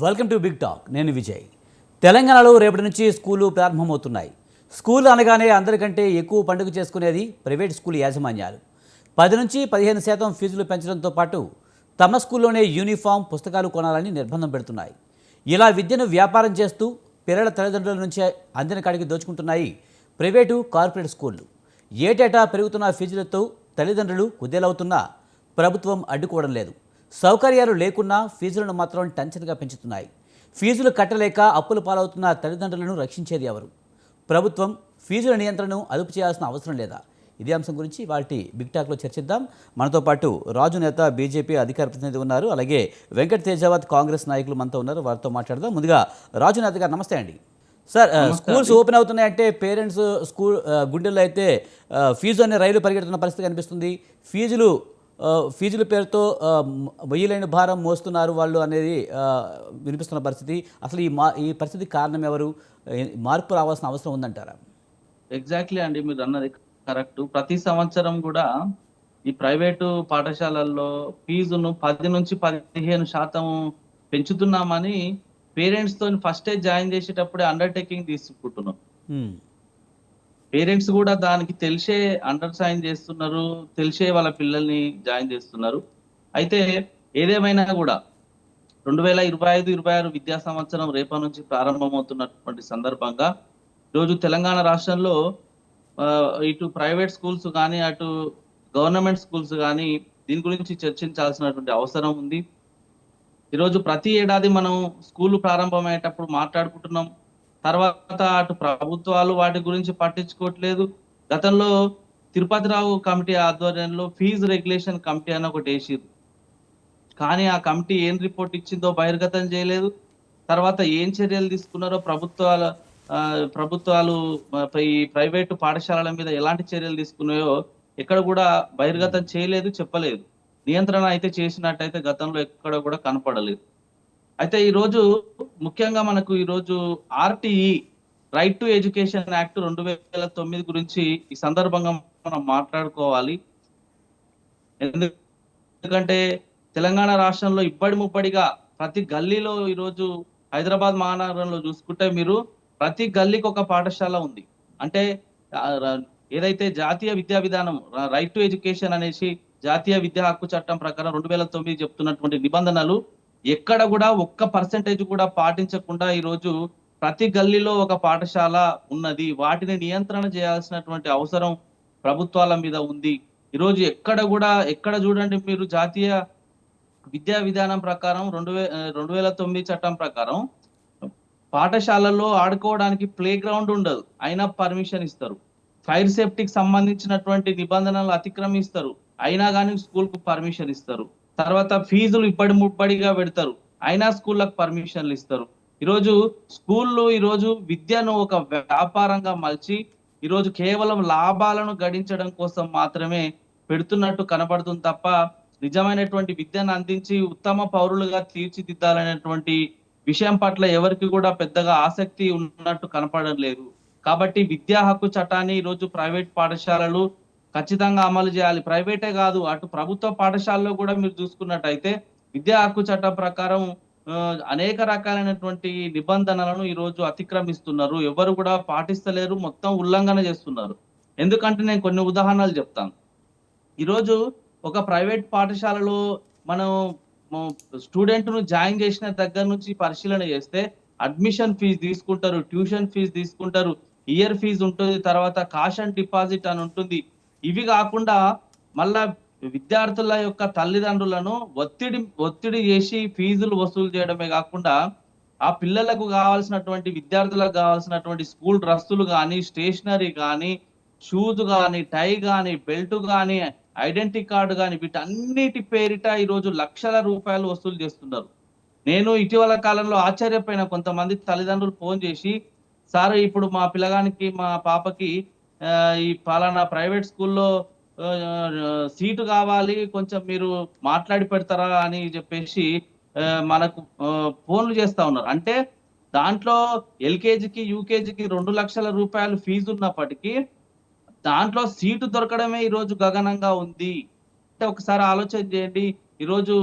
Welcome to big talk. నేను విజయ్. తెలంగాణలో రేపటి నుంచి స్కూలు ప్రారంభమవుతున్నాయి. స్కూల్ అనగానే అందరికంటే ఎక్కువ పండుగ చేసుకునేది ప్రైవేట్ స్కూల్ యాజమాన్యాలు. 10 నుంచి 15% ఫీజులు పెంచడంతో పాటు తమ స్కూల్లోనే యూనిఫామ్, పుస్తకాలు కొనాలని నిర్బంధం పెడుతున్నాయి. ఇలా విద్యను వ్యాపారం చేస్తూ పిల్లల తల్లిదండ్రుల నుంచి అందిన కాడికి దోచుకుంటున్నాయి ప్రైవేటు, కార్పొరేట్ స్కూళ్లు. ఏటేటా పెరుగుతున్న ఫీజులతో తల్లిదండ్రులు కుదేలవుతున్నా ప్రభుత్వం అడ్డుకోవడం లేదు. సౌకర్యాలు లేకున్నా ఫీజులను మాత్రం టెన్షన్గా పెంచుతున్నాయి. ఫీజులు కట్టలేక అప్పుల పాలవుతున్న తల్లిదండ్రులను రక్షించేది ఎవరు? ప్రభుత్వం ఫీజుల నియంత్రణను అదుపు చేయాల్సిన అవసరం లేదా? ఇదే అంశం గురించి వాటి బిగ్ టాక్లో చర్చిద్దాం. మనతో పాటు రాజు నేత, బీజేపీ అధికార ప్రతినిధి ఉన్నారు. అలాగే వెంకట తేజావత్, కాంగ్రెస్ నాయకులు మనతో ఉన్నారు. వారితో మాట్లాడదాం. ముందుగా రాజు నేత గారు, నమస్తే అండి. సార్, స్కూల్స్ ఓపెన్ అవుతున్నాయంటే పేరెంట్స్ స్కూల్ గుండెల్లో అయితే ఫీజు అనే రైలు పరిగెడుతున్న పరిస్థితి కనిపిస్తుంది. ఫీజుల పేరుతో వెయ్యలేని భారం మోస్తున్నారు వాళ్ళు అనేది వినిపిస్తున్న పరిస్థితి. అసలు ఈ పరిస్థితికి కారణం ఎవరు? మార్పు రావాల్సిన అవసరం ఉందంటారా? ఎగ్జాక్ట్లీ అండి, మీరు అన్నది కరెక్ట్. ప్రతి సంవత్సరం కూడా ఈ ప్రైవేటు పాఠశాలల్లో ఫీజును 10 నుంచి 15% పెంచుతున్నామని పేరెంట్స్ తో ఫస్ట్ జాయిన్ చేసేటప్పుడే అండర్టేకింగ్ తీసుకుంటున్నాం. పేరెంట్స్ కూడా దానికి తెలిసే అండర్ సైన్ చేస్తున్నారు, తెలిసే వాళ్ళ పిల్లల్ని జాయిన్ చేస్తున్నారు. అయితే ఏదేమైనా కూడా 2025-26 విద్యా సంవత్సరం రేపటి నుంచి ప్రారంభమవుతున్నటువంటి సందర్భంగా ఈరోజు తెలంగాణ రాష్ట్రంలో ఇటు ప్రైవేట్ స్కూల్స్ కానీ, అటు గవర్నమెంట్ స్కూల్స్ కానీ దీని గురించి చర్చించాల్సినటువంటి అవసరం ఉంది. ఈరోజు ప్రతి ఏడాది మనం స్కూల్ ప్రారంభమయ్యేటప్పుడు మాట్లాడుకుంటున్నాం. తర్వాత అటు ప్రభుత్వాలు వాటి గురించి పట్టించుకోవట్లేదు. గతంలో తిరుపతిరావు కమిటీ ఆధ్వర్యంలో ఫీజు రెగ్యులేషన్ కమిటీ అని ఒకటి వేసిరు. కానీ ఆ కమిటీ ఏం రిపోర్ట్ ఇచ్చిందో బహిర్గతం చేయలేదు. తర్వాత ఏం చర్యలు తీసుకున్నారో ప్రభుత్వాలు ఈ ప్రైవేటు పాఠశాలల మీద ఎలాంటి చర్యలు తీసుకున్నాయో ఎక్కడ కూడా బహిర్గతం చేయలేదు, చెప్పలేదు. నియంత్రణ అయితే చేసినట్టయితే గతంలో ఎక్కడ కూడా కనపడలేదు. అయితే ఈరోజు ముఖ్యంగా మనకు ఈరోజు RTE, right to education act 2009 గురించి ఈ సందర్భంగా మనం మాట్లాడుకోవాలి. ఎందుకంటే తెలంగాణ రాష్ట్రంలో ఇబ్బడి ముబ్బడిగా ప్రతి గల్లీలో ఈరోజు హైదరాబాద్ మహానగరంలో చూసుకుంటే మీరు ప్రతి గల్లీకి ఒక పాఠశాల ఉంది. అంటే ఏదైతే జాతీయ విద్యా విధానం, రైట్ టు ఎడ్యుకేషన్ అనేసి జాతీయ విద్యా హక్కు చట్టం ప్రకారం 2009 చెప్తున్నటువంటి నిబంధనలు ఎక్కడ కూడా ఒక్క పర్సెంటేజ్ కూడా పాటించకుండా ఈరోజు ప్రతి గల్లీలో ఒక పాఠశాల ఉన్నది. వాటిని నియంత్రణ చేయాల్సినటువంటి అవసరం ప్రభుత్వాల మీద ఉంది. ఈరోజు ఎక్కడ చూడండి మీరు జాతీయ విద్యా విధానం ప్రకారం 2009 చట్టం ప్రకారం పాఠశాలల్లో ఆడుకోవడానికి ప్లే గ్రౌండ్ ఉండదు, అయినా పర్మిషన్ ఇస్తారు. ఫైర్ సేఫ్టీకి సంబంధించినటువంటి నిబంధనలు అతిక్రమిస్తారు, అయినా కానీ స్కూల్ కు పర్మిషన్ ఇస్తారు. తర్వాత ఫీజులు ఇబ్బడి ముబ్బడిగా పెడతారు, అయినా స్కూళ్ళకు పర్మిషన్లు ఇస్తారు. ఈరోజు విద్యను ఒక వ్యాపారంగా మలిచి ఈరోజు కేవలం లాభాలను గడించడం కోసం మాత్రమే పెడుతున్నట్టు కనబడుతుంది తప్ప నిజమైనటువంటి విద్యను అందించి ఉత్తమ పౌరులుగా తీర్చిదిద్దాలనేటువంటి విషయం పట్ల ఎవరికి కూడా పెద్దగా ఆసక్తి ఉన్నట్టు కనపడడం లేదు. కాబట్టి విద్యా హక్కు చట్టాన్ని ఈరోజు ప్రైవేట్ పాఠశాలలు ఖచ్చితంగా అమలు చేయాలి. ప్రైవేటే కాదు, అటు ప్రభుత్వ పాఠశాలలో కూడా మీరు చూసుకున్నట్టయితే విద్యా హక్కు చట్టం ప్రకారం అనేక రకాలైనటువంటి నిబంధనలను ఈరోజు అతిక్రమిస్తున్నారు. ఎవరు కూడా పాటిస్తలేరు, మొత్తం ఉల్లంఘన చేస్తున్నారు. ఎందుకంటే నేను కొన్ని ఉదాహరణలు చెప్తాను. ఈరోజు ఒక ప్రైవేట్ పాఠశాలలో మనం స్టూడెంట్ ను జాయిన్ చేసిన దగ్గర నుంచి పరిశీలన చేస్తే అడ్మిషన్ ఫీజు తీసుకుంటారు, ట్యూషన్ ఫీజు తీసుకుంటారు, ఇయర్ ఫీజు ఉంటుంది, తర్వాత కాష్ అండ్ డిపాజిట్ అని ఉంటుంది. ఇవి కాకుండా మళ్ళా విద్యార్థుల యొక్క తల్లిదండ్రులను ఒత్తిడి చేసి ఫీజులు వసూలు చేయడమే కాకుండా ఆ పిల్లలకు కావాల్సినటువంటి, విద్యార్థులకు కావాల్సినటువంటి స్కూల్ డ్రెస్సులు కానీ, స్టేషనరీ కానీ, షూస్ కానీ, టై కానీ, బెల్ట్ కానీ, ఐడెంటిటీ కార్డు కానీ, వీటన్నిటి పేరిట ఈరోజు లక్షల రూపాయలు వసూలు చేస్తున్నారు. నేను ఇటీవల కాలంలో ఆశ్చర్యపోయిన, కొంతమంది తల్లిదండ్రులు ఫోన్ చేసి, సార్ ఇప్పుడు మా పిల్లగానికి, మా పాపకి ఈ పలానా ప్రైవేట్ స్కూల్లో సీటు కావాలి, కొంచెం మీరు మాట్లాడి పెడతారా అని చెప్పేసి మనకు ఫోన్లు చేస్తా ఉన్నారు. అంటే దాంట్లో ఎల్కేజీకి, యూకేజీకి 2 లక్షల రూపాయలు ఫీజు ఉన్నప్పటికీ దాంట్లో సీటు దొరకడమే ఈరోజు గగనంగా ఉంది. అంటే ఒకసారి ఆలోచన చేయండి. ఈరోజు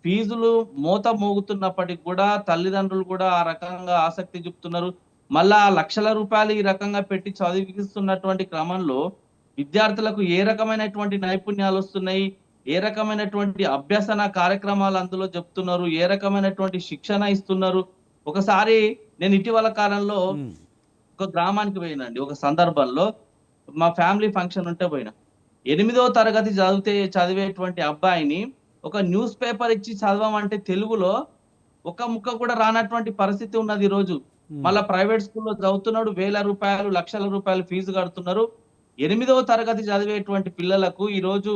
ఫీజులు మోత మోగుతున్నప్పటికి కూడా తల్లిదండ్రులు కూడా ఆ రకంగా ఆసక్తి చూపుతున్నారు. మళ్ళా లక్షల రూపాయలు ఈ రకంగా పెట్టి చదివిస్తున్నటువంటి క్రమంలో విద్యార్థులకు ఏ రకమైనటువంటి నైపుణ్యాలు వస్తున్నాయి, ఏ రకమైనటువంటి అభ్యసన కార్యక్రమాలు అందులో చెప్తున్నారు, ఏ రకమైనటువంటి శిక్షణ ఇస్తున్నారు. ఒకసారి నేను ఇటీవల కాలంలో ఉమ్, ఒక గ్రామానికి పోయినండి. ఒక సందర్భంలో మా ఫ్యామిలీ ఫంక్షన్ ఉంటే పోయినా. 8వ తరగతి చదివేటువంటి అబ్బాయిని ఒక న్యూస్ పేపర్ ఇచ్చి చదవమంటే తెలుగులో ఒక ముక్క కూడా రానటువంటి పరిస్థితి ఉన్నది ఈరోజు. ఉమ్, మళ్ళా ప్రైవేట్ స్కూల్‌లో చదువుతున్నాడు. వేల రూపాయలు, లక్షల రూపాయలు ఫీజు కడుతున్నారు. 8వ తరగతి చదివేటువంటి పిల్లలకు ఈరోజు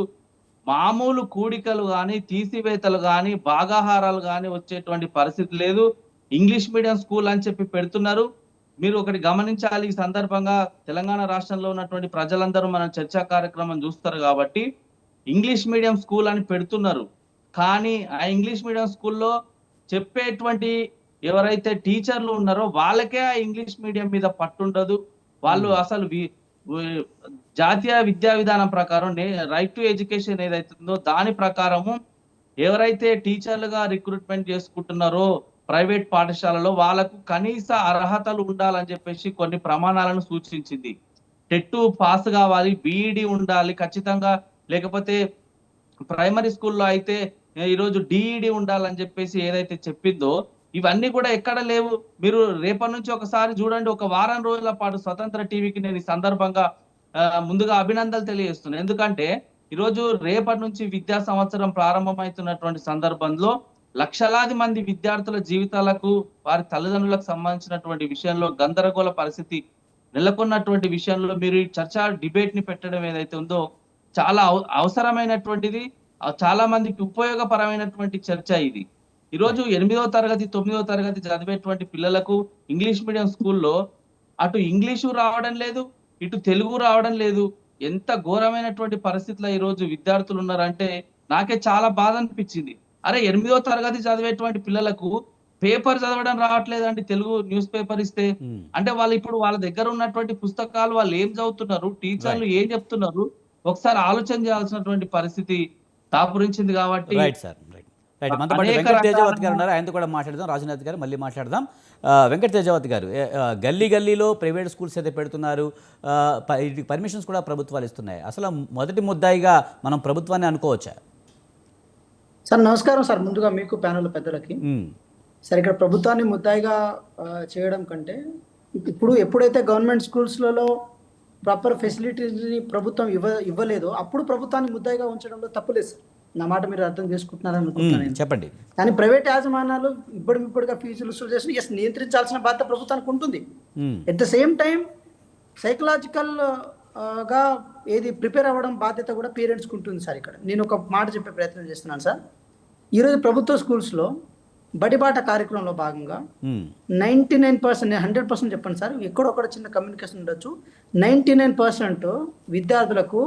మామూలు కూడికలు గాని, తీసివేతలు గాని, భాగాహారాలు గాని వచ్చేటువంటి పరిస్థితి లేదు. ఇంగ్లీష్ మీడియం స్కూల్ అని చెప్పి పెడుతున్నారు. మీరు ఒకటి గమనించాలి. ఈ సందర్భంగా తెలంగాణ రాష్ట్రంలో ఉన్నటువంటి ప్రజలందరూ మన చర్చా కార్యక్రమం చూస్తారు కాబట్టి, ఇంగ్లీష్ మీడియం స్కూల్ అని పెడుతున్నారు. కానీ ఆ ఇంగ్లీష్ మీడియం స్కూల్‌లో చెప్పేటువంటి ఎవరైతే టీచర్లు ఉన్నారో వాళ్ళకే ఆ ఇంగ్లీష్ మీడియం మీద పట్టుండదు. వాళ్ళు ఉమ్, అసలు వి జాతీయ విద్యా విధానం ప్రకారం రైట్ టు ఎడ్యుకేషన్ ఏదైతే ఉందో దాని ప్రకారము ఎవరైతే టీచర్లుగా రిక్రూట్‌మెంట్ చేసుకుంటున్నారో ప్రైవేట్ పాఠశాలలో వాళ్ళకు కనీస అర్హతలు ఉండాలని చెప్పేసి కొన్ని ప్రమాణాలను సూచించింది. టెట్ పాస్ కావాలి, బీఈడీ ఉండాలి ఖచ్చితంగా. లేకపోతే ప్రైమరీ స్కూల్‌లో అయితే ఈరోజు డీఈడీ ఉండాలని చెప్పేసి ఏదైతే చెప్పిందో ఇవన్నీ కూడా ఎక్కడ లేవు. మీరు రేపటి నుంచి ఒకసారి చూడండి. ఒక వారం రోజుల పాటు స్వతంత్ర టీవీకి నేను ఈ సందర్భంగా ముందుగా అభినందనలు తెలియజేస్తున్నా. ఎందుకంటే ఈరోజు రేపటి నుంచి విద్యా సంవత్సరం ప్రారంభమైతున్నటువంటి సందర్భంలో లక్షలాది మంది విద్యార్థుల జీవితాలకు, వారి తల్లిదండ్రులకు సంబంధించినటువంటి విషయంలో గందరగోళ పరిస్థితి నెలకొన్నటువంటి విషయంలో మీరు ఈ చర్చ డిబేట్‌ని పెట్టడం ఏదైతే ఉందో చాలా అవసరమైనటువంటిది. చాలా మందికి ఉపయోగపరమైనటువంటి చర్చ ఇది. ఈరోజు 8వ తరగతి, 9వ తరగతి చదివేటువంటి పిల్లలకు ఇంగ్లీష్ మీడియం స్కూల్‌లో అటు ఇంగ్లీషు రావడం లేదు, ఇటు తెలుగు రావడం లేదు. ఎంత ఘోరమైనటువంటి పరిస్థితిలో ఈరోజు విద్యార్థులు ఉన్నారంటే నాకే చాలా బాధ అనిపించింది. అరే 8వ తరగతి చదివేటువంటి పిల్లలకు పేపర్ చదవడం రావట్లేదండి తెలుగు న్యూస్ పేపర్ ఇస్తే. ఉమ్. అంటే వాళ్ళు ఇప్పుడు వాళ్ళ దగ్గర ఉన్నటువంటి పుస్తకాలు వాళ్ళు ఏం చదువుతున్నారు, టీచర్లు రైట్ ఏం చెప్తున్నారు, ఒకసారి ఆలోచన చేయాల్సినటువంటి పరిస్థితి దాపురించింది కాబట్టి రైట్ సార్, రైట్ రైట్. మనతో పాటు అనేక వెంకట తేజావతి గారు రకాల ఉన్నారు, ఆయనతో కూడా మాట్లాడదాం. రాజునాథ్ గారు మళ్ళీ మాట్లాడదాం. వెంకట తేజావతి గారు, గల్లీ గల్లీలో ప్రైవేట్ స్కూల్స్ అయితే పెడుతున్నారు, వీటికి పర్మిషన్స్ కూడా ప్రభుత్వాలు ఇస్తున్నాయి. అసలు మొదటి ముద్దాయిగా మనం ప్రభుత్వాన్ని అనుకోవచ్చా? సార్ నమస్కారం సార్. ముందుగా మీకు ప్యానెల్ పెద్దలకి. ఉమ్, సార్ ఇక్కడ ప్రభుత్వాన్ని ముద్దాయిగా చేయడం కంటే ఇప్పుడు ఎప్పుడైతే గవర్నమెంట్ స్కూల్స్లలో ప్రాపర్ ఫెసిలిటీస్ని ప్రభుత్వం ఇవ్వలేదో అప్పుడు ప్రభుత్వాన్ని ముద్దాయిగా ఉంచడంలో తప్పులేదు సార్. నా మాట మీరు అర్థం చేసుకుంటున్నారని అనుకుంటున్నాను నేను. చెప్పండి. కానీ ప్రైవేట్ యాజమాన్యాలు ఇప్పుడుగా ఫీజులు వసూలు చేసి ఎస్ నియంత్రించాల్సిన బాధ్యత ప్రభుత్వానికి ఉంటుంది. Um, at the same time psychological గా ఏది ప్రిపేర్ అవ్వడం బాధ్యత కూడా పేరెంట్స్కి ఉంటుంది సార్. ఇక్కడ నేను ఒక మాట చెప్పే ప్రయత్నం చేస్తున్నాను సార్. ఈరోజు ప్రభుత్వ స్కూల్స్లో బడిబాట కార్యక్రమంలో భాగంగా ఉమ్, 99%, 100% చెప్పండి సార్, ఎక్కడొక్కడ చిన్న కమ్యూనికేషన్ ఉండొచ్చు, 99% విద్యార్థులకు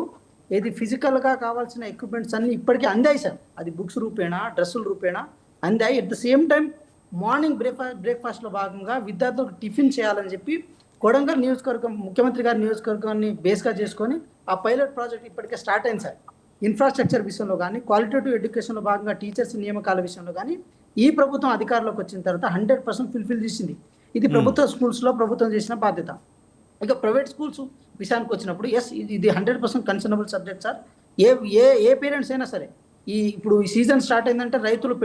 ఏది ఫిజికల్గా కావాల్సిన ఎక్విప్మెంట్స్ అన్ని ఇప్పటికీ అందాయి సార్. అది బుక్స్ రూపేణా, డ్రెస్సుల రూపేణా అందాయి. At the same time morning బ్రేక్ఫాస్ట్లో భాగంగా విద్యార్థులకు టిఫిన్ చేయాలని చెప్పి కొడంగల్ నియోజకవర్గం, ముఖ్యమంత్రి గారి నియోజకవర్గాన్ని బేస్గా చేసుకొని ఆ పైలట్ ప్రాజెక్ట్ ఇప్పటికే స్టార్ట్ అయింది సార్. ఇన్ఫ్రాస్ట్రక్చర్ విషయంలో కానీ, క్వాలిటేటివ్ ఎడ్యుకేషన్లో భాగంగా టీచర్స్ నియామకాల విషయంలో కానీ ఈ ప్రభుత్వం అధికారంలోకి వచ్చిన తర్వాత 100% ఫుల్ఫిల్ చేసింది. ఇది ప్రభుత్వ స్కూల్స్లో ప్రభుత్వం చేసిన బాధ్యత. ఇక ప్రైవేట్ స్కూల్స్ విషయానికి వచ్చినప్పుడు ఎస్ ఇది 100% కన్సర్నబుల్ సబ్జెక్ట్ సార్. ఏ ఏ ఏ పేరెంట్స్ అయినా సరే ఇప్పుడు ఈ సీజన్ స్టార్ట్ అయిందంటే రైతులు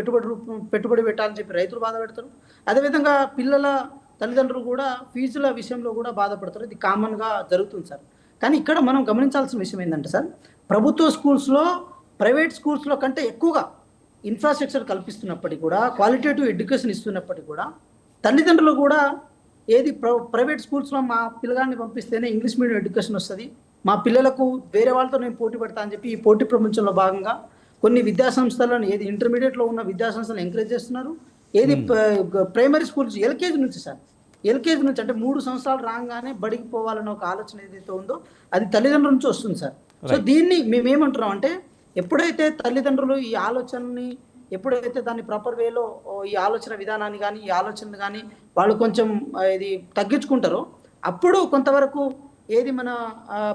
పెట్టుబడి పెట్టాలని చెప్పి రైతులు బాధ పెడతారు. అదేవిధంగా పిల్లల తల్లిదండ్రులు కూడా ఫీజుల విషయంలో కూడా బాధపడతారు. ఇది కామన్గా జరుగుతుంది సార్. కానీ ఇక్కడ మనం గమనించాల్సిన విషయం ఏంటంటే సార్, ప్రభుత్వ స్కూల్స్లో ప్రైవేట్ స్కూల్స్లో కంటే ఎక్కువగా ఇన్ఫ్రాస్ట్రక్చర్ కల్పిస్తున్నప్పటికీ కూడా, క్వాలిటేటివ్ ఎడ్యుకేషన్ ఇస్తున్నప్పటికీ కూడా తల్లిదండ్రులు కూడా ఏది ప్రైవేట్ స్కూల్స్లో మా పిల్లగాన్ని పంపిస్తేనే ఇంగ్లీష్ మీడియం ఎడ్యుకేషన్ వస్తుంది, మా పిల్లలకు వేరే వాళ్ళతో నేను పోటీ పడతా అని చెప్పి ఈ పోటీ ప్రపంచంలో భాగంగా కొన్ని విద్యాసంస్థలను ఏది ఇంటర్మీడియట్లో ఉన్న విద్యాసంస్థలను ఎంకరేజ్ చేస్తున్నారు. ఏది ప్రైమరీ స్కూల్స్ ఎల్కేజీ నుంచి సార్, ఎల్కేజీ నుంచి అంటే 3 సంవత్సరాలు రాగానే బడికి పోవాలన్న ఒక ఆలోచన ఏదైతే ఉందో అది తల్లిదండ్రుల నుంచి వస్తుంది సార్. సో దీన్ని మేమేమంటున్నాం అంటే, ఎప్పుడైతే తల్లిదండ్రులు ఈ ఆలోచనని, ఎప్పుడైతే దాన్ని ప్రాపర్ వేలో ఈ ఆలోచన విధానాన్ని కానీ, ఈ ఆలోచన కానీ వాళ్ళు కొంచెం ఇది తగ్గించుకుంటారో అప్పుడు కొంతవరకు ఏది మన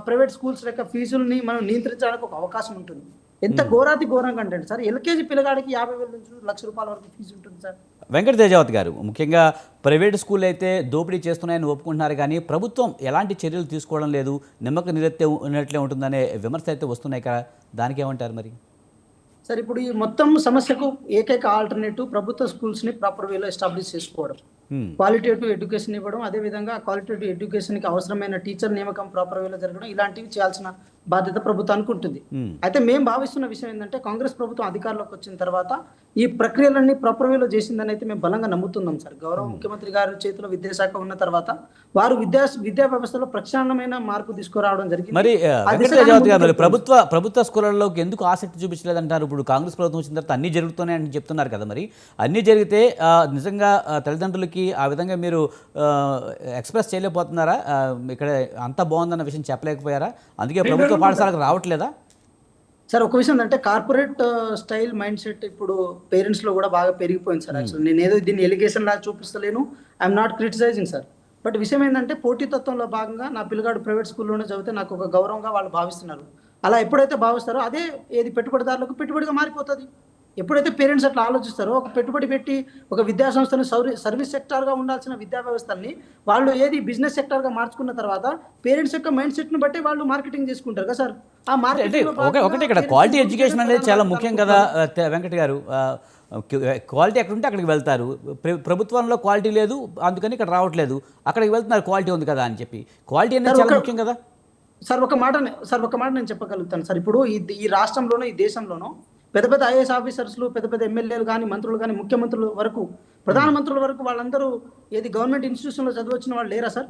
ప్రైవేట్ స్కూల్స్ యొక్క ఫీజుల్ని మనం నియంత్రించడానికి ఒక అవకాశం ఉంటుంది. ఎంత ఘోరాతి ఘోరంగా అంటే సార్ ఎల్కేజీ పిల్లగాడికి 50,000 నుంచి ₹1,00,000 వరకు ఫీజు ఉంటుంది సార్. వెంకట తేజావత్ గారు, ముఖ్యంగా ప్రైవేట్ స్కూల్ అయితే దోపిడీ చేస్తున్నాయని ఒప్పుకుంటున్నారు, కానీ ప్రభుత్వం ఎలాంటి చర్యలు తీసుకోవడం లేదు, నిమ్మక నీరెత్తే ఉన్నట్లే ఉంటుందనే విమర్శలు అయితే వస్తున్నాయి కదా, దానికి ఏమంటారు మరి? సార్ ఇప్పుడు ఈ మొత్తం సమస్యకు ఏకైక ఆల్టర్నేటివ్ ప్రభుత్వ స్కూల్స్ని ప్రాపర్ వేలో ఎస్టాబ్లిష్ చేసుకోవడం, క్వాలిటేటివ్ ఎడ్యుకేషన్ ఇవ్వడం, అదేవిధంగా క్వాలిటేటివ్ ఎడ్యుకేషన్కి అవసరమైన టీచర్ నియామకం ప్రాపర్ వేలో జరగడం, ఇలాంటివి చేయాల్సిన బాధ్యత ప్రభుత్వానికి ఉంటుంది. అయితే మేము భావిస్తున్న విషయం ఏంటంటే కాంగ్రెస్ ప్రభుత్వం అధికారంలోకి వచ్చిన తర్వాత ఈ ప్రక్రియలన్నీ ప్రాపర్ వేలో చేసిందని అయితే మేము బలంగా నమ్ముతున్నాం సార్. గౌరవ ముఖ్యమంత్రి గారి చేతిలో విద్యాశాఖ ఉన్న తర్వాత వారు విద్యా వ్యవస్థలో ప్రక్షాళనమైన మార్పు తీసుకురావడం జరిగింది. మరి వెంకట తేజావత్ గారు, మరి ప్రభుత్వ స్కూళ్ళలోకి ఎందుకు ఆసక్తి చూపించలేదంటారు? ఇప్పుడు కాంగ్రెస్ ప్రభుత్వం వచ్చిన తర్వాత అన్నీ జరుగుతున్నాయని చెప్తున్నారు కదా, మరి అన్నీ జరిగితే నిజంగా తల్లిదండ్రులకి ఆ విధంగా మీరు ఎక్స్ప్రెస్ చేయలేకపోతున్నారా? ఇక్కడ అంతా బాగుందన్న విషయం చెప్పలేకపోయారా? అందుకే ప్రభుత్వ పాఠశాలకు రావట్లేదా? సార్ ఒక విషయం అంటే కార్పొరేట్ స్టైల్ మైండ్ సెట్ ఇప్పుడు పేరెంట్స్ లో కూడా బాగా పెరిగిపోయింది సార్. యాక్చువల్లీ నేను ఏదో దీన్ని ఎలిగేషన్ లాగా చూపిస్తలేను, I'm not criticising sir. But విషయం ఏంటంటే పోటీతత్వంలో భాగంగా నా పిల్లగాడు ప్రైవేట్ స్కూల్లోనే చదివితే నాకు ఒక గౌరవంగా వాళ్ళు భావిస్తున్నారు. అలా ఎప్పుడైతే భావిస్తారో అదే ఏది పెట్టుబడిదారులకు పెట్టుబడిగా మారిపోతుంది. ఎప్పుడైతే పేరెంట్స్ అట్లా ఆలోచిస్తారో ఒక పెట్టుబడి పెట్టి ఒక విద్యా సంస్థని సర్వీస్ సెక్టార్గా ఉండాల్సిన విద్యా వ్యవస్థల్ని వాళ్ళు ఏది బిజినెస్ సెక్టార్గా మార్చుకున్న తర్వాత పేరెంట్స్ యొక్క మైండ్ సెట్ని బట్టి వాళ్ళు మార్కెటింగ్ చేసుకుంటారు కదా సార్. ఆ ఒకటి ఇక్కడ క్వాలిటీ ఎడ్యుకేషన్ అనేది చాలా ముఖ్యం కదా వెంకట్ గారు. క్వాలిటీ ఎక్కడ ఉంటే అక్కడికి వెళ్తారు. ప్రభుత్వంలో క్వాలిటీ లేదు, అందుకని ఇక్కడ రావట్లేదు. అక్కడికి వెళ్తున్నారు క్వాలిటీ ఉంది కదా అని చెప్పి. క్వాలిటీ అనేది చాలా ముఖ్యం కదా సార్. ఒక మాట నేను చెప్పగలుగుతాను సార్. ఇప్పుడు ఈ రాష్ట్రంలోనూ ఈ దేశంలోనూ పెద్ద పెద్ద ఐఏఎస్ ఆఫీసర్స్లు, పెద్ద పెద్ద ఎమ్మెల్యేలు కానీ, మంత్రులు కానీ, ముఖ్యమంత్రుల వరకు, ప్రధానమంత్రుల వరకు వాళ్ళందరూ ఏది గవర్నమెంట్ ఇన్స్టిట్యూషన్ లో చదివచ్చిన వాళ్ళు లేరా సార్?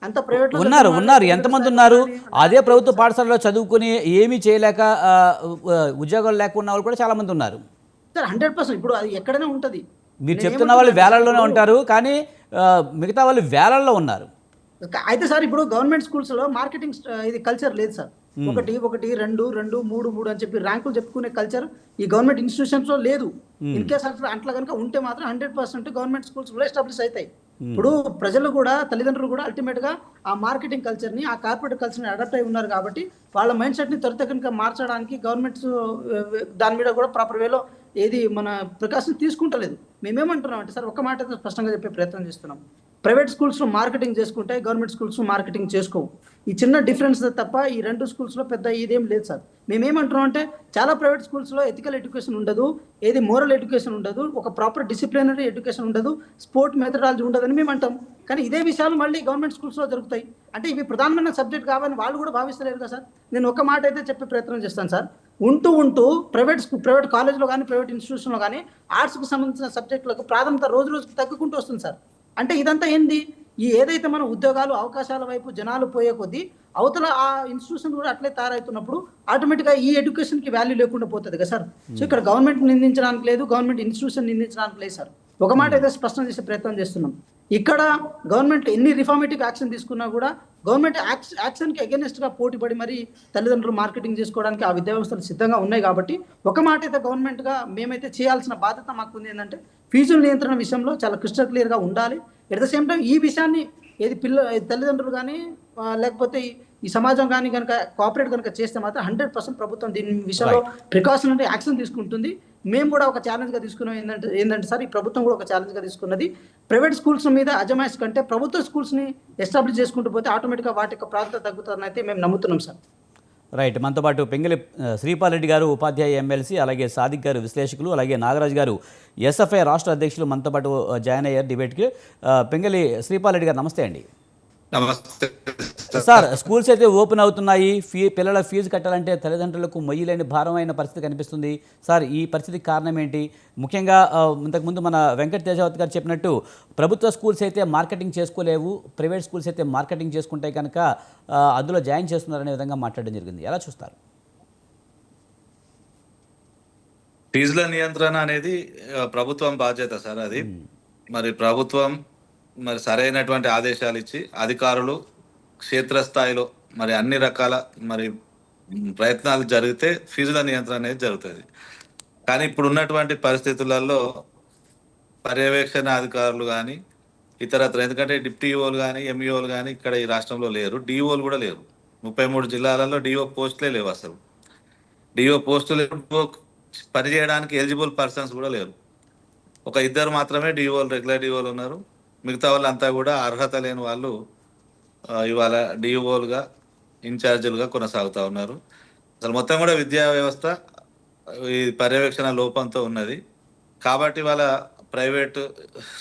అంత ప్రైవేట్ ఉన్నారు. ఎంతమంది ఉన్నారు? అదే ప్రభుత్వ పాఠశాలలో చదువుకుని ఏమీ చేయలేక ఉద్యోగాలు లేకున్న వాళ్ళు కూడా చాలా మంది ఉన్నారు సార్. 100% ఇప్పుడు అది ఎక్కడైనా ఉంటుంది. మీరు చెప్తున్న వాళ్ళు వేలల్లోనే ఉంటారు, కానీ మిగతా వాళ్ళు వేలల్లో ఉన్నారు. అయితే సార్ ఇప్పుడు గవర్నమెంట్ స్కూల్స్ లో మార్కెటింగ్ ఇది కల్చర్ లేదు సార్. 1 1 2 2 3 3 అని చెప్పి ర్యాంకులు చెప్పుకునే కల్చర్ ఈ గవర్నమెంట్ ఇన్స్టిట్యూషన్స్ లో లేదు. ఇన్ కేస్ అట్లా కనుక ఉంటే మాత్రం 100% గవర్నమెంట్ స్కూల్స్ కూడా ఎస్టాబ్లిష్ అవుతాయి. ఇప్పుడు ప్రజలు కూడా, తల్లిదండ్రులు కూడా అల్టిమేట్ గా ఆ మార్కెటింగ్ కల్చర్ ని, ఆ కార్పొరేట్ కల్చర్ ని అడాప్ట్ అయి ఉన్నారు కాబట్టి వాళ్ళ మైండ్ సెట్ ని త్వరితగతిన మార్చడానికి గవర్నమెంట్స్ దాని మీద కూడా ప్రాపర్ వేలో ఏది మన ప్రికాషన్ తీసుకుంటలేదు. మేమేమంటున్నాం అంటే సార్, ఒక మాట అయితే స్పష్టంగా చెప్పే ప్రయత్నం చేస్తున్నాం. ప్రైవేట్ స్కూల్స్లో మార్కెటింగ్ చేసుకుంటే గవర్నమెంట్ స్కూల్స్ మార్కెటింగ్ చేసుకోవు. ఈ చిన్న డిఫరెన్స్ తప్ప ఈ రెండు స్కూల్స్లో పెద్ద ఇదేం లేదు సార్. మేమేమంటున్నాం అంటే చాలా ప్రైవేట్ స్కూల్స్లో ఎథికల్ ఎడ్యుకేషన్ ఉండదు, ఏది మోరల్ ఎడ్యుకేషన్ ఉండదు, ఒక ప్రాపర్ డిసిప్లినరీ ఎడ్యుకేషన్ ఉండదు, స్పోర్ట్ మెథడాలజీ ఉండదని మేము అంటాం. కానీ ఇదే విషయాలు మళ్ళీ గవర్నమెంట్ స్కూల్స్లో జరుగుతాయి. అంటే ఇవి ప్రధానమైన సబ్జెక్ట్ కావాలని వాళ్ళు కూడా భావిస్తలేరు కదా సార్. నేను ఒక మాట అయితే చెప్పే ప్రయత్నం చేస్తాను సార్. ఉంటూ ప్రైవేట్ కాలేజ్లో కానీ, ప్రైవేట్ ఇన్స్టిట్యూషన్లో కానీ ఆర్ట్స్కి సంబంధించిన సబ్జెక్టులకు ప్రాధాన్యత రోజు రోజుకి తగ్గుకుంటూ వస్తుంది సార్. అంటే ఇదంతా ఏంది? ఈ ఏదైతే మన ఉద్యోగాలు, అవకాశాల వైపు జనాలు పోయే కొద్దీ అవతల ఆ ఇన్స్టిట్యూషన్ కూడా అట్లే తయారవుతున్నప్పుడు ఆటోమేటిక్గా ఈ ఎడ్యుకేషన్కి వాల్యూ లేకుండా పోతుంది కదా సార్. సో ఇక్కడ గవర్నమెంట్ నిందించడానికి లేదు, గవర్నమెంట్ ఇన్స్టిట్యూషన్ నిందించడానికి లేదు సార్. ఒక మాట అయితే స్పష్టం చేసే ప్రయత్నం చేస్తున్నాం. ఇక్కడ గవర్నమెంట్ ఎన్ని రిఫార్మేటివ్ యాక్షన్ తీసుకున్నా కూడా గవర్నమెంట్ యాక్షన్కి అగెనిస్ట్గా పోటీపడి మరి తల్లిదండ్రులు మార్కెటింగ్ చేసుకోవడానికి ఆ విద్యా వ్యవస్థలు సిద్ధంగా ఉన్నాయి. కాబట్టి ఒక మాట అయితే గవర్నమెంట్గా మేమైతే చేయాల్సిన బాధ్యత మాకు ఉంది. ఏంటంటే ఫీజుల నియంత్రణ విషయంలో చాలా క్రిస్టల్ క్లియర్గా ఉండాలి. ఎట్ ద సేమ్ టైం ఈ విషయాన్ని ఏది తల్లిదండ్రులు కానీ లేకపోతే ఈ సమాజం కానీ కనుక కోఆపరేట్ కనుక చేస్తే మాత్రం 100% ప్రభుత్వం దీని విషయంలో ప్రికాషనరీ యాక్షన్ తీసుకుంటుంది. మేము కూడా ఒక ఛాలెంజ్గా తీసుకున్నాం. ఏంటంటే సార్, ఈ ప్రభుత్వం కూడా ఒక ఛాలెంజ్గా తీసుకున్నది. ప్రైవేట్ స్కూల్స్ మీద అజమాయిష్ కంటే ప్రభుత్వ స్కూల్స్ని ఎస్టాబ్లిష్ చేసుకుంటూ పోతే ఆటోమేటిక్గా వాటి యొక్క ప్రాధాన్యత తగ్గుతుందని అయితే మేము నమ్ముతున్నాం సార్. రైట్. మనతో పాటు పెంగళి శ్రీపాల్ రెడ్డి గారు ఉపాధ్యాయ ఎమ్మెల్సీ, అలాగే సాదిక్ గారు విశ్లేషకులు, అలాగే నాగరాజు గారు ఎస్ఎఫ్ఐ రాష్ట్ర అధ్యక్షులు మనతో పాటు జాయిన్ అయ్యారు డిబేట్కి. పెంగళి శ్రీపాల్ రెడ్డి గారు నమస్తే అండి. నమస్తే సార్, స్కూల్స్ అయితే ఓపెన్ అవుతున్నాయి. పిల్లల ఫీజు కట్టాలంటే తల్లిదండ్రులకు మొయ్యలేని భారమైన పరిస్థితి కనిపిస్తుంది. సార్, ఈ పరిస్థితికి కారణం ఏంటి? ముఖ్యంగా ఇంతకుముందు మన వెంకట తేజావత్ గారు చెప్పినట్టు ప్రభుత్వ స్కూల్స్ అయితే మార్కెటింగ్ చేసుకోలేవు, ప్రైవేట్ స్కూల్స్ అయితే మార్కెటింగ్ చేసుకుంటే కనుక అందులో జాయిన్ చేస్తున్నారనే విధంగా మాట్లాడడం జరిగింది. ఎలా చూస్తారు? ఫీజుల నియంత్రణ అనేది ప్రభుత్వం బాధ్యత సార్. అది మరి ప్రభుత్వం సరైనటువంటి ఆదేశాలు ఇచ్చి అధికారులు క్షేత్రస్థాయిలో మరి అన్ని రకాల మరి ప్రయత్నాలు జరిగితే ఫీజుల నియంత్రణ అనేది జరుగుతుంది. కానీ ఇప్పుడు ఉన్నటువంటి పరిస్థితులలో పర్యవేక్షణ అధికారులు కానీ ఇతరత్ర, ఎందుకంటే డిప్టీఓలు కానీ ఎంఈఓలు కానీ ఇక్కడ ఈ రాష్ట్రంలో లేరు, డిఓలు కూడా లేరు. 33 జిల్లాలలో డిఓ పోస్టులే లేవు అసలు. డిఓ పోస్టులు పని చేయడానికి ఎలిజిబుల్ పర్సన్స్ కూడా లేరు. ఒక ఇద్దరు మాత్రమే డిఓలు, రెగ్యులర్ డిఓలు ఉన్నారు. మిగతా వాళ్ళంతా కూడా అర్హత లేని వాళ్ళు ఇవాళ డిఓలుగా, ఇన్ఛార్జీలుగా కొనసాగుతూ ఉన్నారు. అసలు మొత్తం కూడా విద్యా వ్యవస్థ ఈ పర్యవేక్షణ లోపంతో ఉన్నది. కాబట్టి వాళ్ళ ప్రైవేట్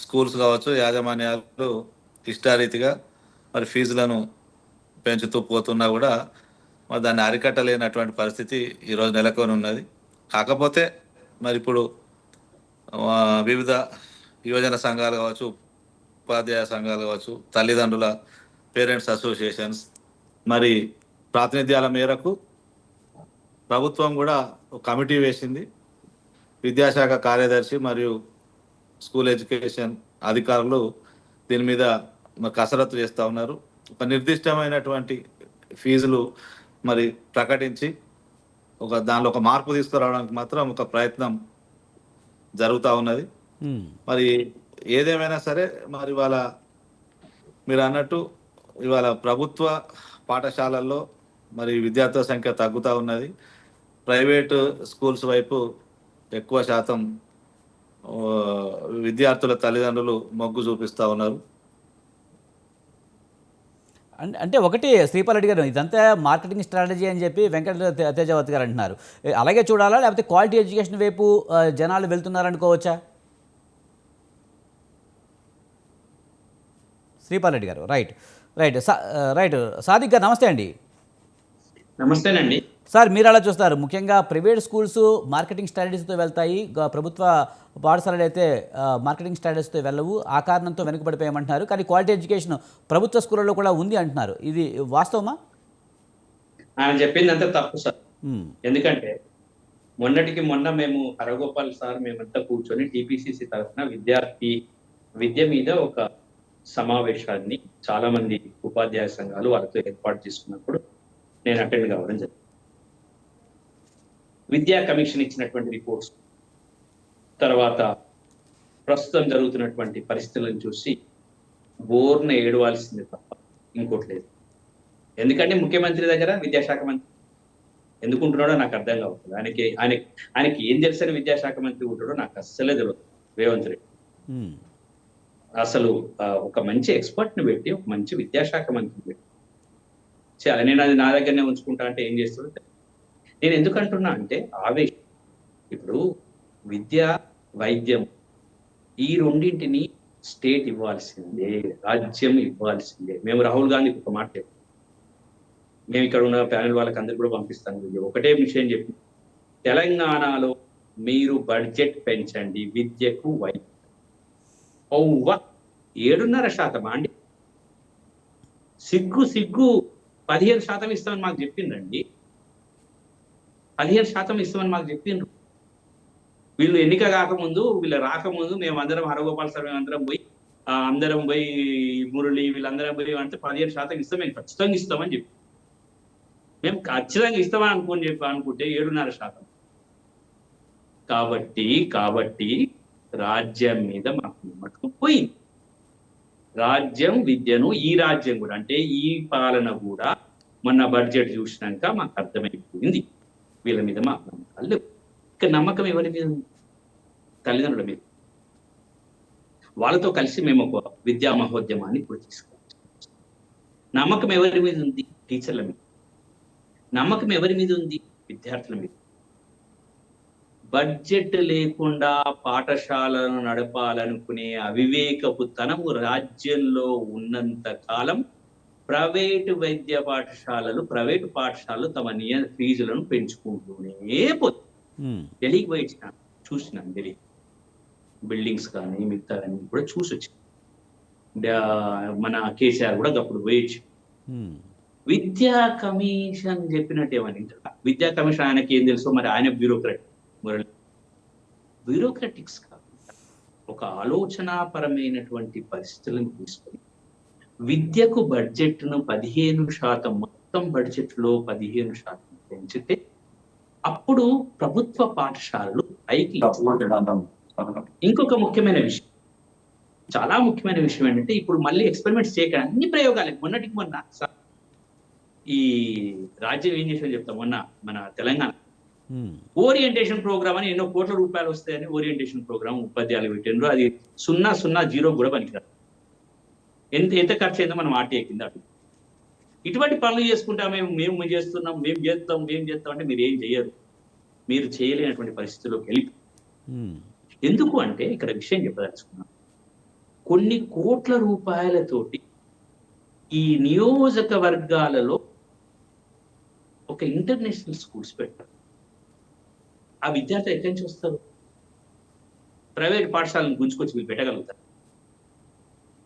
స్కూల్స్ కావచ్చు, యాజమాన్యాలు ఇష్టారీతిగా మరి ఫీజులను పెంచుతూ పోతున్నా కూడా మరి దాన్ని అరికట్టలేనటువంటి పరిస్థితి ఈరోజు నెలకొని ఉన్నది. కాకపోతే మరి ఇప్పుడు వివిధ యువజన సంఘాలు కావచ్చు, ఉపాధ్యాయ సంఘాలు కావచ్చు, తల్లిదండ్రుల పేరెంట్స్ అసోసియేషన్స్ మరి ప్రాతినిధ్యాల మేరకు ప్రభుత్వం కూడా ఒక కమిటీ వేసింది. విద్యాశాఖ కార్యదర్శి మరియు స్కూల్ ఎడ్యుకేషన్ అధికారులు దీని మీద కసరత్తు చేస్తూ ఉన్నారు. ఒక నిర్దిష్టమైనటువంటి ఫీజులు మరి ప్రకటించి దానిలో ఒక మార్పు తీసుకురావడానికి మాత్రం ఒక ప్రయత్నం జరుగుతూ ఉన్నది. మరి ఏదేమైనా సరే మరి ఇవాళ మీరు అన్నట్టు ఇవాళ ప్రభుత్వ పాఠశాలల్లో మరి విద్యార్థుల సంఖ్య తగ్గుతూ ఉన్నది. ప్రైవేటు స్కూల్స్ వైపు ఎక్కువ శాతం విద్యార్థుల తల్లిదండ్రులు మొగ్గు చూపిస్తూ ఉన్నారు. అంటే ఒకటి శ్రీపాల్ రెడ్డి గారు, ఇదంతా మార్కెటింగ్ స్ట్రాటజీ అని చెప్పి వెంకట తేజావతి గారు అంటున్నారు. అలాగే చూడాలా, లేకపోతే క్వాలిటీ ఎడ్యుకేషన్ వైపు జనాలు వెళ్తున్నారనుకోవచ్చా? శ్రీపాల్ రెడ్డి గారు, రైట్ రైట్. సాదిక్ గారు నమస్తే అండి. నమస్తేనండి సార్, మీరు అలా చూస్తారు, ముఖ్యంగా ప్రైవేట్ స్కూల్స్ మార్కెటింగ్ స్ట్రాటజీతో వెళ్తాయి, ప్రభుత్వ పాఠశాలలు అయితే మార్కెటింగ్ స్ట్రాటజీతో వెళ్ళవు, ఆ కారణంతో వెనుకబడిపోయామంటున్నారు. కానీ క్వాలిటీ ఎడ్యుకేషన్ ప్రభుత్వ స్కూళ్ళలో కూడా ఉంది అంటున్నారు. ఇది వాస్తవమా? ఆయన చెప్పిందంతా తప్పు సార్. ఎందుకంటే మొన్నటికి మొన్న మేము హరగోపాల్ సార్ మేమంతా కూర్చొని టీపీసీసీ తరఫున విద్య మీద ఒక సమావేశాన్ని చాలా మంది ఉపాధ్యాయ సంఘాలు వాళ్ళతో ఏర్పాటు చేసుకున్నప్పుడు నేను అటెండ్ కావడం జరిగింది. విద్యా కమిషన్ ఇచ్చినటువంటి రిపోర్ట్స్, తర్వాత ప్రస్తుతం జరుగుతున్నటువంటి పరిస్థితులను చూసి బోర్న ఏడవాల్సింది తప్ప ఇంకోటి లేదు. ఎందుకంటే ముఖ్యమంత్రి దగ్గర విద్యాశాఖ మంత్రి ఎందుకుంటున్నాడో నాకు అర్థం కావట్లేదు. ఆయనకి ఏం తెలుసని విద్యాశాఖ మంత్రి ఉంటాడో నాకు అస్సలే తెలియదు. రేవంత్ రెడ్డి అసలు ఒక మంచి ఎక్స్పర్ట్ ని పెట్టి, ఒక మంచి విద్యాశాఖ మంత్రిని పెట్టి నేను అది నా దగ్గరనే ఉంచుకుంటా అంటే ఏం చేస్తుంటే, నేను ఎందుకంటున్నా అంటే ఆవేశం. ఇప్పుడు విద్య, వైద్యం ఈ రెండింటిని స్టేట్ ఇవ్వాల్సిందే, రాజ్యం ఇవ్వాల్సిందే. మేము రాహుల్ గాంధీకి ఒక మాట చెప్పాం, మేము ఇక్కడ ఉన్న ప్యానెల్ వాళ్ళకి అందరు కూడా పంపిస్తాను. ఒకటే విషయం చెప్పి, తెలంగాణలో మీరు బడ్జెట్ పెంచండి విద్యకు, వైద్యం 7.5% అండి. సిగ్గు 15% ఇస్తామని మాకు చెప్పిండ్రండి. 15% ఇస్తామని మాకు చెప్పిండ్రు. వీళ్ళు ఎన్నిక కాకముందు, వీళ్ళు రాకముందు మేమందరం హరగోపాల్ సార్ అందరం పోయి మురళి వీళ్ళందరం పోయి అంటే 15% ఇస్తాం, మేము ఖచ్చితంగా ఇస్తామని చెప్పి, మేము ఖచ్చితంగా ఇస్తామని అనుకుంటే 7.5%. కాబట్టి రాజ్యం మీద మాకు నమ్మకం పోయింది. రాజ్యం విద్యను, ఈ రాజ్యం కూడా అంటే ఈ పాలన కూడా మొన్న బడ్జెట్ చూసినాక మాకు అర్థమైపోయింది వీళ్ళ మీద మాకు నమ్మకాలు లేవు. ఇక నమ్మకం ఎవరి మీద? తల్లిదండ్రుల మీద. వాళ్ళతో కలిసి మేము ఒక విద్యా మహోద్యమాన్ని ఇప్పుడు తీసుకోవచ్చు. నమ్మకం ఎవరి మీద ఉంది? టీచర్ల మీద. నమ్మకం ఎవరి మీద ఉంది? విద్యార్థుల మీద. బడ్జెట్ లేకుండా పాఠశాలను నడపాలనుకునే అవివేకపు తనము రాజ్యంలో ఉన్నంత కాలం ప్రైవేటు ప్రైవేటు పాఠశాలలు తమ ఫీజులను పెంచుకుంటూనే పోతుంది. ఢిల్లీకి పోయి చూసినాను. ఢిల్లీ బిల్డింగ్స్ కానీ మిగతా అన్ని కూడా చూసి వచ్చాను. మన కేసీఆర్ కూడా అప్పుడు పోయొచ్చు. విద్యా కమిషన్ చెప్పినట్టు ఏమని విద్యా కమిషన్ ఆయనకి ఏం తెలుసో మరి, ఆయన బ్యూరోక్రటిక్స్ కాకుండా ఒక ఆలోచనాపరమైనటువంటి పరిస్థితులను తీసుకొని విద్యకు బడ్జెట్ను 15%, మొత్తం బడ్జెట్ లో 15% పెంచితే అప్పుడు ప్రభుత్వ పాఠశాలలు పైకి. ఇంకొక ముఖ్యమైన విషయం, చాలా ముఖ్యమైన విషయం ఏంటంటే, ఇప్పుడు మళ్ళీ ఎక్స్పెరిమెంట్స్ చేయకుండా అన్ని ప్రయోగాలే. మొన్నటికి మొన్న ఈ రాజ్యం ఏం చేశారో చెప్తాం. మొన్న మన తెలంగాణ ఓరియంటేషన్ ప్రోగ్రామ్ అని ఎన్నో కోట్ల రూపాయలు వస్తాయని ఓరియంటేషన్ ప్రోగ్రామ్ ఉపాధ్యాయులు పెట్టిండ్రు. అది 0.00 కూడా పనికిరాదు. ఎంత ఖర్చు అయిందో మనం ఆర్టీఐ కింద అడుగు. ఇటువంటి పనులు చేసుకుంటా మేము చేస్తున్నాం, మేము చేస్తాం అంటే మీరు ఏం చేయరు. మీరు చేయలేనటువంటి పరిస్థితుల్లోకి వెళ్ళి ఎందుకు అంటే ఇక్కడ విషయం చెప్పదలుచుకున్నాం. కొన్ని కోట్ల రూపాయలతోటి ఈ నియోజకవర్గాలలో ఒక ఇంటర్నేషనల్ స్కూల్స్ పెట్టారు. ఆ విద్యార్థులు ఎక్కడి నుంచి వస్తారు? ప్రైవేట్ పాఠశాలను గుంజుకొచ్చి వీళ్ళు పెట్టగలుగుతారు.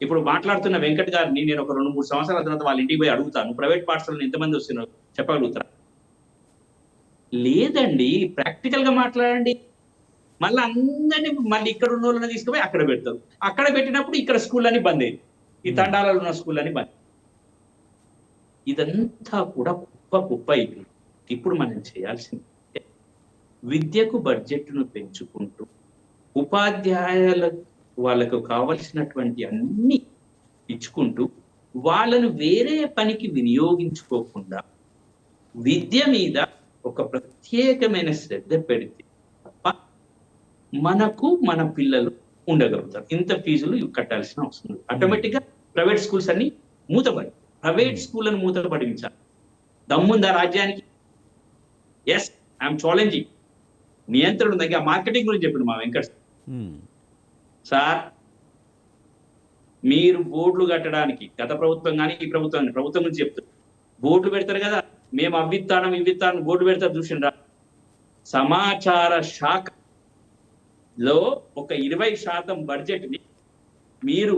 ఇప్పుడు మాట్లాడుతున్న వెంకట్ గారిని నేను ఒక 2-3 సంవత్సరాల తర్వాత వాళ్ళ ఇంటికి పోయి అడుగుతాను, ప్రైవేట్ పాఠశాలను ఎంతమంది వస్తున్నారు చెప్పగలుగుతారా? లేదండి. ప్రాక్టికల్ గా మాట్లాడండి. మళ్ళీ అందరినీ మళ్ళీ ఇక్కడ ఉన్న వాళ్ళని తీసుకుపోయి అక్కడ పెడతారు. అక్కడ పెట్టినప్పుడు ఇక్కడ స్కూల్ అని బంద్ అయింది. ఈ తండాలలో ఉన్న స్కూల్ అని బంద్. ఇదంతా కూడా కుప్ప అయిపోయింది. ఇప్పుడు మనం చేయాల్సింది విద్యకు బడ్జెట్ను పెంచుకుంటూ ఉపాధ్యాయుల వాళ్ళకు కావలసినటువంటి అన్ని ఇచ్చుకుంటూ వాళ్ళను వేరే పనికి వినియోగించుకోకుండా విద్య మీద ఒక ప్రత్యేకమైన శ్రద్ధ పెడితే తప్ప మన పిల్లలు ఉండగలుగుతారు. ఇంత ఫీజులు కట్టాల్సిన అవసరం లేదు. ఆటోమేటిక్ గా ప్రైవేట్ స్కూల్స్ అన్ని మూతపడి ప్రైవేట్ స్కూళ్ళను మూతపడించాలి. దమ్ముందా రాజ్యానికి? Yes, I'm challenging. నియంత్రణ ఉంది. ఇంకా మార్కెటింగ్ గురించి చెప్పింది మా వెంకట్ సార్. మీరు బోర్డులు కట్టడానికి గత ప్రభుత్వం కానీ ఈ ప్రభుత్వం గురించి చెప్తారు. బోర్డులు పెడతారు కదా, మేము ఇవ్విత్తానం బోర్డు పెడతారు చూసిండ్రా. సమాచార శాఖలో ఒక 20% బడ్జెట్ ని మీరు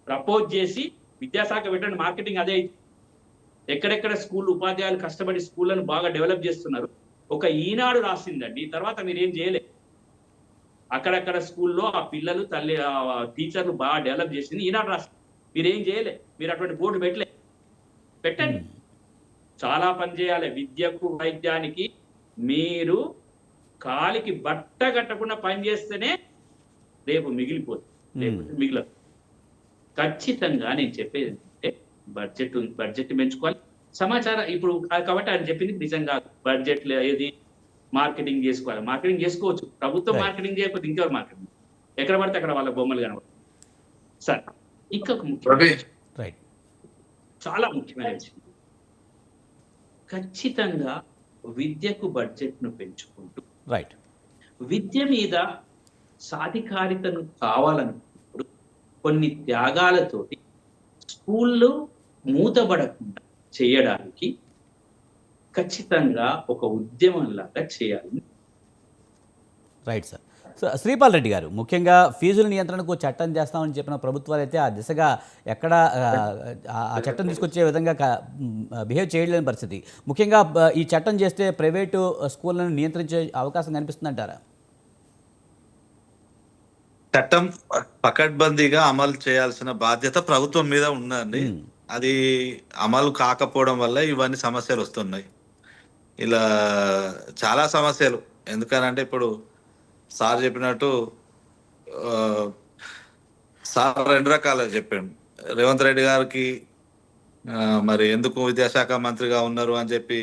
ప్రపోజ్ చేసి విద్యాశాఖ పెట్టండి. మార్కెటింగ్ అదే. ఎక్కడెక్కడ స్కూల్ ఉపాధ్యాయులు కష్టపడి స్కూళ్లను బాగా డెవలప్ చేస్తున్నారు. ఒక ఈనాడు రాసిందండి. తర్వాత మీరు ఏం చేయలే. అక్కడక్కడ స్కూల్లో ఆ పిల్లలు టీచర్లు బాగా డెవలప్ చేసింది ఈనాడు రాసింది. మీరేం చేయలే. మీరు అటువంటి బోర్డు పెట్టండి. చాలా పని చేయాలి. విద్యకు వైద్యానికి మీరు కాలికి బట్ట కట్టకుండా పని చేస్తేనే రేపు మిగిలదు. ఖచ్చితంగా నేను చెప్పేది ఏంటంటే బడ్జెట్ పెంచుకోవాలి. సమాచారం ఇప్పుడు కాబట్టి ఆయన చెప్పింది నిజంగా బడ్జెట్ ఏది మార్కెటింగ్ చేసుకోవాలి. మార్కెటింగ్ చేసుకోవచ్చు. ప్రభుత్వం మార్కెటింగ్ చేయకపోతే ఇంకెవరు మార్కెటింగ్? ఎక్కడ పడితే అక్కడ వాళ్ళ బొమ్మలు కనబడతాయి. సార్ ఇంకొక చాలా ముఖ్యమైన విషయం, ఖచ్చితంగా విద్యకు బడ్జెట్ను పెంచుకుంటూ విద్య మీద సాధికారితను కావాలనుకున్నప్పుడు కొన్ని త్యాగాలతోటి స్కూళ్ళు మూతబడకుండా చేయడానికి ఖచ్చితంగా ఒక ఉద్యమంలాగా చేయాలి. Right sir. శ్రీపాల్ రెడ్డి గారు, ముఖ్యంగా ఫీజుల నియంత్రణకు చట్టం చేస్తామని చెప్పిన ప్రభుత్వాలు అయితే ఆ దిశగా ఎక్కడ ఆ చట్టం తీసుకొచ్చే విధంగా బిహేవ్ చేయలేని పరిస్థితి. ముఖ్యంగా ఈ చట్టం చేస్తే ప్రైవేటు స్కూళ్ళను నియంత్రించే అవకాశం కనిపిస్తుందంటారా? చట్టం పకడ్బందీగా అమలు చేయాల్సిన బాధ్యత ప్రభుత్వం మీద ఉందండి. అది అమలు కాకపోవడం వల్ల ఇవన్నీ సమస్యలు వస్తున్నాయి. ఇలా చాలా సమస్యలు. ఎందుకనంటే ఇప్పుడు సార్ చెప్పినట్టు సార్ 2 రకాలుగా చెప్పాడు. రేవంత్ రెడ్డి గారికి మరి ఎందుకు విద్యాశాఖ మంత్రిగా ఉన్నారు అని చెప్పి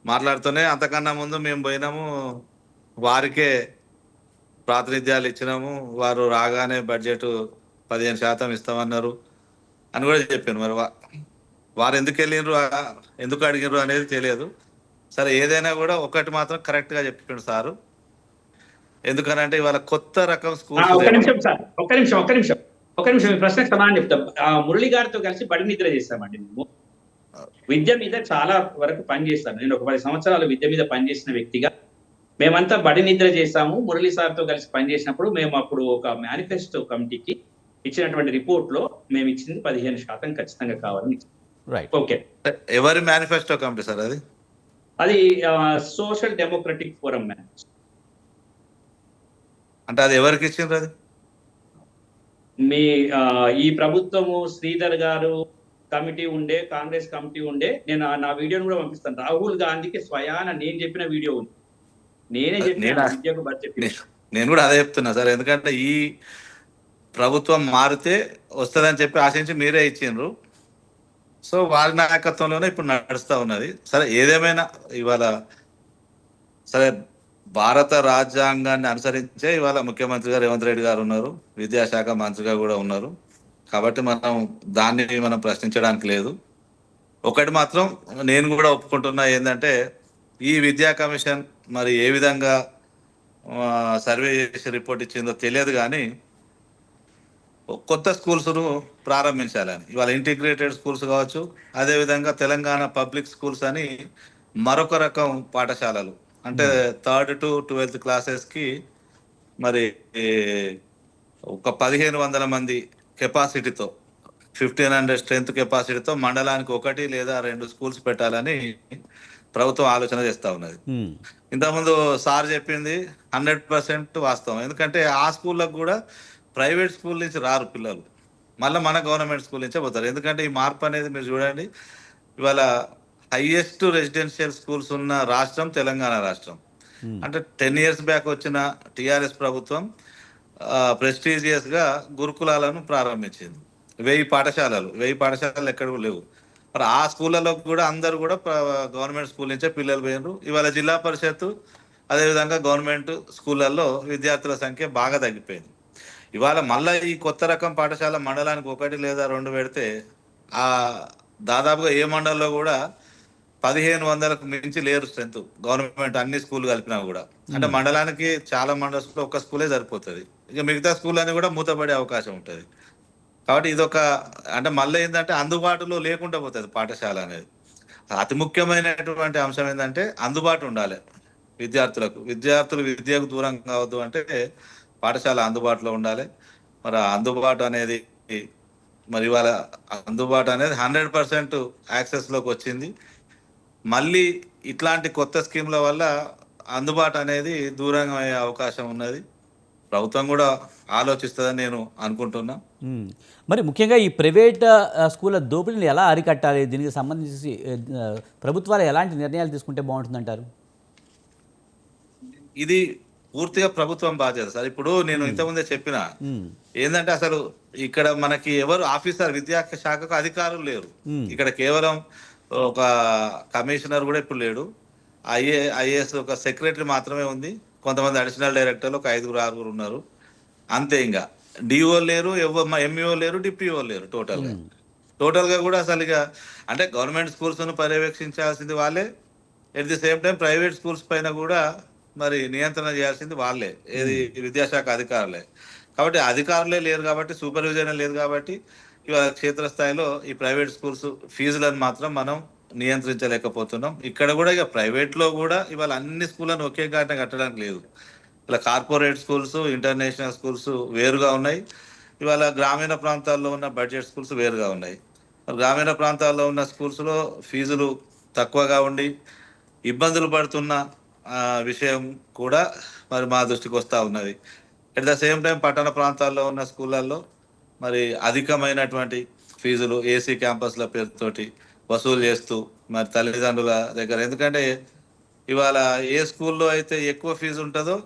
మాట్లాడుతూనే అంతకన్నా ముందు మేము పోయినాము, వారికే ప్రాతినిధ్యాలు ఇచ్చినాము, వారు రాగానే బడ్జెట్ 15% ఇస్తామన్నారు అని కూడా చెప్పాను. మరి వారు ఎందుకు వెళ్ళినరు, ఎందుకు అడిగినరు అనేది తెలియదు. సరే, ఏదైనా కూడా ఒకటి మాత్రం కరెక్ట్ గా చెప్పాడు సారు. ఎందుకనంటే ఇవాళ కొత్త రకం స్కూల్స్. ఒక్క నిమిషం ఈ ప్రశ్నకు సమాధానం చెప్తాం. మురళి గారితో కలిసి బడి నిద్ర చేస్తామండి. మేము విద్య మీద చాలా వరకు పనిచేస్తాను. నేను ఒక 10 సంవత్సరాలు విద్య మీద పనిచేసిన వ్యక్తిగా మేమంతా బడి నిద్ర చేస్తాము. మురళి సార్తో కలిసి పనిచేసినప్పుడు మేము అప్పుడు ఒక మేనిఫెస్టో కమిటీకి ఇచ్చినటువంటి రిపోర్ట్ లో మేము ఇచ్చింది 15% ఖచ్చితంగా కావాలని. ఓకే, ఎవరి మేనిఫెస్టో కమిటీ సార్ అది? అది సోషల్ డెమోక్రటిక్ ఫోరం మేనిఫెస్టో. అంటే అది ఎవరికి ఇచ్చిండ్రు? అది మీ ఈ ప్రభుత్వము శ్రీధర్ గారు కమిటీ ఉండే, కాంగ్రెస్ కమిటీ ఉండే. నేను నా వీడియోని కూడా పంపిస్తాను. రాహుల్ గాంధీకి స్వయాన నేను చెప్పిన వీడియో ఉంది. నేనే చెప్పిన విద్యకు బడ్జెట్. నేను కూడా అదే చెప్తున్నా సార్. ఎందుకంటే ఈ ప్రభుత్వం మారితే వస్తుందని చెప్పి ఆశించి మీరే ఇచ్చిండ్రు. సో వారి నాయకత్వంలోనే ఇప్పుడు నడుస్తూ ఉన్నది. సరే, ఏదేమైనా ఇవాళ సరే, భారత రాజ్యాంగాన్ని అనుసరించే ఇవాళ ముఖ్యమంత్రిగా రేవంత్ రెడ్డి గారు ఉన్నారు, విద్యాశాఖ మంత్రిగా కూడా ఉన్నారు. కాబట్టి మనం దాన్ని మనం ప్రశ్నించడానికి లేదు. ఒకటి మాత్రం నేను కూడా ఒప్పుకుంటున్నా, ఏంటంటే ఈ విద్యా కమిషన్ మరి ఏ విధంగా సర్వే చేసి రిపోర్ట్ ఇచ్చిందో తెలియదు, కానీ కొత్త స్కూల్స్ను ప్రారంభించాలని, ఇవాళ ఇంటిగ్రేటెడ్ స్కూల్స్ కావచ్చు, అదేవిధంగా తెలంగాణ పబ్లిక్ స్కూల్స్ అని మరొక రకం పాఠశాలలు, అంటే 3rd to 12th క్లాసెస్కి మరి ఈ ఒక 1500 మంది కెపాసిటీతో, 1500 స్ట్రెంత్ కెపాసిటీతో మండలానికి 1 లేదా 2 స్కూల్స్ పెట్టాలని ప్రభుత్వం ఆలోచన చేస్తూ ఉన్నది. మ్మ్. ఇంతకుముందు సార్ చెప్పింది 100% వాస్తవం. ఎందుకంటే ఆ స్కూళ్ళకు కూడా ప్రైవేట్ స్కూల్ నుంచి రారు పిల్లలు, మళ్ళీ మన గవర్నమెంట్ స్కూల్ నుంచే పోతారు. ఎందుకంటే ఈ మార్పు అనేది మీరు చూడండి, ఇవాళ హైయెస్ట్ రెసిడెన్షియల్ స్కూల్స్ ఉన్న రాష్ట్రం తెలంగాణ రాష్ట్రం. అంటే 10 years బ్యాక్ వచ్చిన టిఆర్ఎస్ ప్రభుత్వం ప్రెస్టీజియస్ గా గురుకులాలను ప్రారంభించింది. 1000 పాఠశాలలు ఎక్కడ కూడా లేవు. మరి ఆ స్కూళ్ళలో కూడా అందరూ కూడా గవర్నమెంట్ స్కూల్ నుంచే పిల్లలు పోయినారు. ఇవాళ జిల్లా పరిషత్ అదేవిధంగా గవర్నమెంట్ స్కూళ్ళల్లో విద్యార్థుల సంఖ్య బాగా తగ్గిపోయింది. ఇవాళ మళ్ళీ ఈ కొత్త రకం పాఠశాల మండలానికి 1 లేదా 2 పెడితే ఆ దాదాపుగా ఏ మండలంలో కూడా 1500కు మించి లేరు స్ట్రెంత్, గవర్నమెంట్ అన్ని స్కూల్ కలిపినా కూడా. అంటే మండలానికి చాలా మండల్స్ లో ఒక స్కూలే సరిపోతుంది, ఇక మిగతా స్కూల్ అన్ని కూడా మూతపడే అవకాశం ఉంటుంది. కాబట్టి ఇదొక, అంటే మళ్ళీ ఏంటంటే అందుబాటులో లేకుండా పోతుంది పాఠశాల అనేది. అతి ముఖ్యమైనటువంటి అంశం ఏంటంటే అందుబాటు ఉండాలి విద్యార్థులు విద్యకు దూరం కావద్దు అంటే పాఠశాల అందుబాటులో ఉండాలి. మరి ఆ అందుబాటు అనేది మరి ఇవాళ అందుబాటు అనేది 100% యాక్సెస్లోకి వచ్చింది. మళ్ళీ ఇట్లాంటి కొత్త స్కీమ్ల వల్ల అందుబాటు అనేది దూరంగా అయ్యే అవకాశం ఉన్నది. ప్రభుత్వం కూడా ఆలోచిస్తుందని నేను అనుకుంటున్నా. మ్మ్. మరి ముఖ్యంగా ఈ ప్రైవేట్ స్కూళ్ళ దోపిడీని ఎలా అరికట్టాలి, దీనికి సంబంధించి ప్రభుత్వాలు ఎలాంటి నిర్ణయాలు తీసుకుంటే బాగుంటుందంటారు? ఇది పూర్తిగా ప్రభుత్వం బాధ్యత సార్. ఇప్పుడు నేను ఇంతకుముందే చెప్పిన ఏంటంటే అసలు ఇక్కడ మనకి ఎవరు ఆఫీసర్, విద్యాశాఖకు అధికారులు లేరు. ఇక్కడ కేవలం ఒక కమిషనర్ కూడా ఇప్పుడు లేడు, ఐఏఎస్ ఒక సెక్రటరీ మాత్రమే ఉంది, కొంతమంది అడిషనల్ డైరెక్టర్లు ఒక 5-6 ఉన్నారు అంతే. ఇంకా డిఓ లేరు, ఎంఈఓ లేరు, డిపిఓ లేరు. టోటల్ గా కూడా అసలు ఇక అంటే గవర్నమెంట్ స్కూల్స్ ను పర్యవేక్షించాల్సింది వాళ్ళే, at the same time private schools పైన కూడా మరి నియంత్రణ చేయాల్సింది వాళ్ళే, ఏది విద్యాశాఖ అధికారులే. కాబట్టి అధికారులే లేరు కాబట్టి, సూపర్విజన్ లేదు కాబట్టి ఇవాళ క్షేత్రస్థాయిలో ఈ ప్రైవేట్ స్కూల్స్ ఫీజులను మాత్రం మనం నియంత్రించలేకపోతున్నాం. ఇక్కడ కూడా ఇక ప్రైవేట్ లో కూడా ఇవాళ అన్ని స్కూళ్ళను ఒకే కాటన కట్టడానికి లేదు. ఇలా కార్పొరేట్ స్కూల్స్, ఇంటర్నేషనల్ స్కూల్స్ వేరుగా ఉన్నాయి. ఇవాళ గ్రామీణ ప్రాంతాల్లో ఉన్న బడ్జెట్ స్కూల్స్ వేరుగా ఉన్నాయి. గ్రామీణ ప్రాంతాల్లో ఉన్న స్కూల్స్లో ఫీజులు తక్కువగా ఉండి ఇబ్బందులు పడుతున్న విషయం కూడా మరి మా దృష్టికి వస్తూ ఉన్నది. అట్ ద సేమ్ టైం పట్టణ ప్రాంతాల్లో ఉన్న స్కూళ్ళల్లో మరి అధికమైనటువంటి ఫీజులు ఏసీ క్యాంపస్ల పేరుతోటి వసూలు చేస్తూ మరి తల్లిదండ్రుల దగ్గర, ఎందుకంటే ఇవాళ ఏ స్కూల్లో అయితే ఎక్కువ ఫీజు ఉంటుందో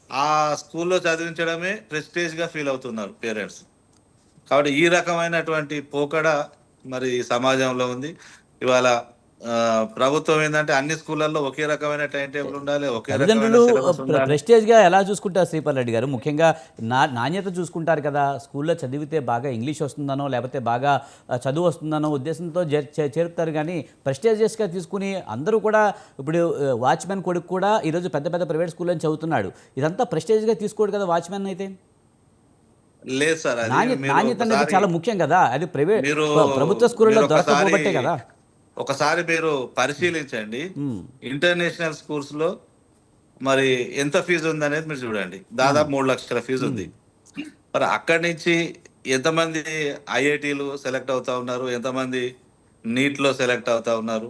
ఆ స్కూల్లో చదివించడమే ప్రెస్టేజ్గా ఫీల్ అవుతున్నారు పేరెంట్స్. కాబట్టి ఈ రకమైనటువంటి పోకడ మరి సమాజంలో ఉంది. ఇవాళ ప్రభుత్వం ఏంటంటే అన్ని స్కూళ్ళల్లో ఒకే రకమైన టైం టేబుల్ ఉండాలి, ఒకే రకమైన తల్లిదండ్రులు సిలబస్ ఉండాలి. ప్రెస్టేజ్గా ఎలా చూసుకుంటారు శ్రీపాల్ రెడ్డి గారు? ముఖ్యంగా నాణ్యత చూసుకుంటారు కదా, స్కూల్లో చదివితే బాగా ఇంగ్లీష్ వస్తుందనో లేకపోతే బాగా చదువు వస్తుందనో ఉద్దేశంతో చేరుతారు. కానీ ప్రెస్టేజియస్గా తీసుకుని అందరూ కూడా, ఇప్పుడు వాచ్మెన్ కొడుకు కూడా ఈరోజు పెద్ద పెద్ద ప్రైవేట్ స్కూల్లో చదువుతున్నాడు. ఇదంతా ప్రెస్టేజ్గా తీసుకోడు కదా వాచ్మెన్ అయితే? లేదు సార్, అది నాణ్యత అనేది చాలా ముఖ్యం కదా, అది ప్రైవేట్ ప్రభుత్వ స్కూళ్ళలో దొరకకపోబట్టే కదా. ఒకసారి మీరు పరిశీలించండి, ఇంటర్నేషనల్ స్కూల్స్ లో మరి ఎంత ఫీజు ఉంది అనేది మీరు చూడండి. దాదాపు 3 లక్షల ఫీజు ఉంది. మరి అక్కడి నుంచి ఎంతమంది ఐఐటీలు సెలెక్ట్ అవుతా ఉన్నారు, ఎంతమంది నీట్ లో సెలెక్ట్ అవుతా ఉన్నారు,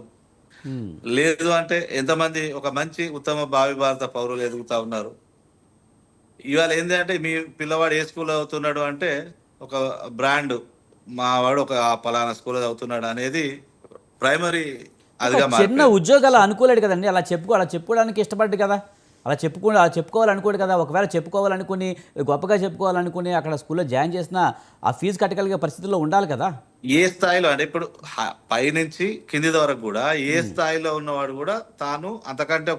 లేదు అంటే ఎంతమంది ఒక మంచి ఉత్తమ భావి భారత పౌరులు ఎదుగుతా ఉన్నారు. ఇవాళ ఏంటంటే మీ పిల్లవాడు ఏ స్కూల్ అవుతున్నాడు అంటే ఒక బ్రాండ్, మా వాడు ఒక పలానా స్కూల్ అవుతున్నాడు అనేది ప్రైమరీ అదిగా చిన్న ఉద్యోగాలు అనుకోలేడు కదండి. అలా చెప్పుకోవడానికి ఇష్టపడ్డు కదా, అలా చెప్పుకోవాలనుకోడు కదా. ఒకవేళ చెప్పుకోవాలనుకుని గొప్పగా చెప్పుకోవాలనుకుని అక్కడ స్కూల్లో జాయిన్ చేసిన ఆ ఫీజు కట్టగలిగే పరిస్థితుల్లో ఉండాలి కదా. ఏ స్థాయిలో అంటే ఇప్పుడు పైనుంచి కింది వరకు కూడా ఏ స్థాయిలో ఉన్నవాడు కూడా తాను అంతకంటే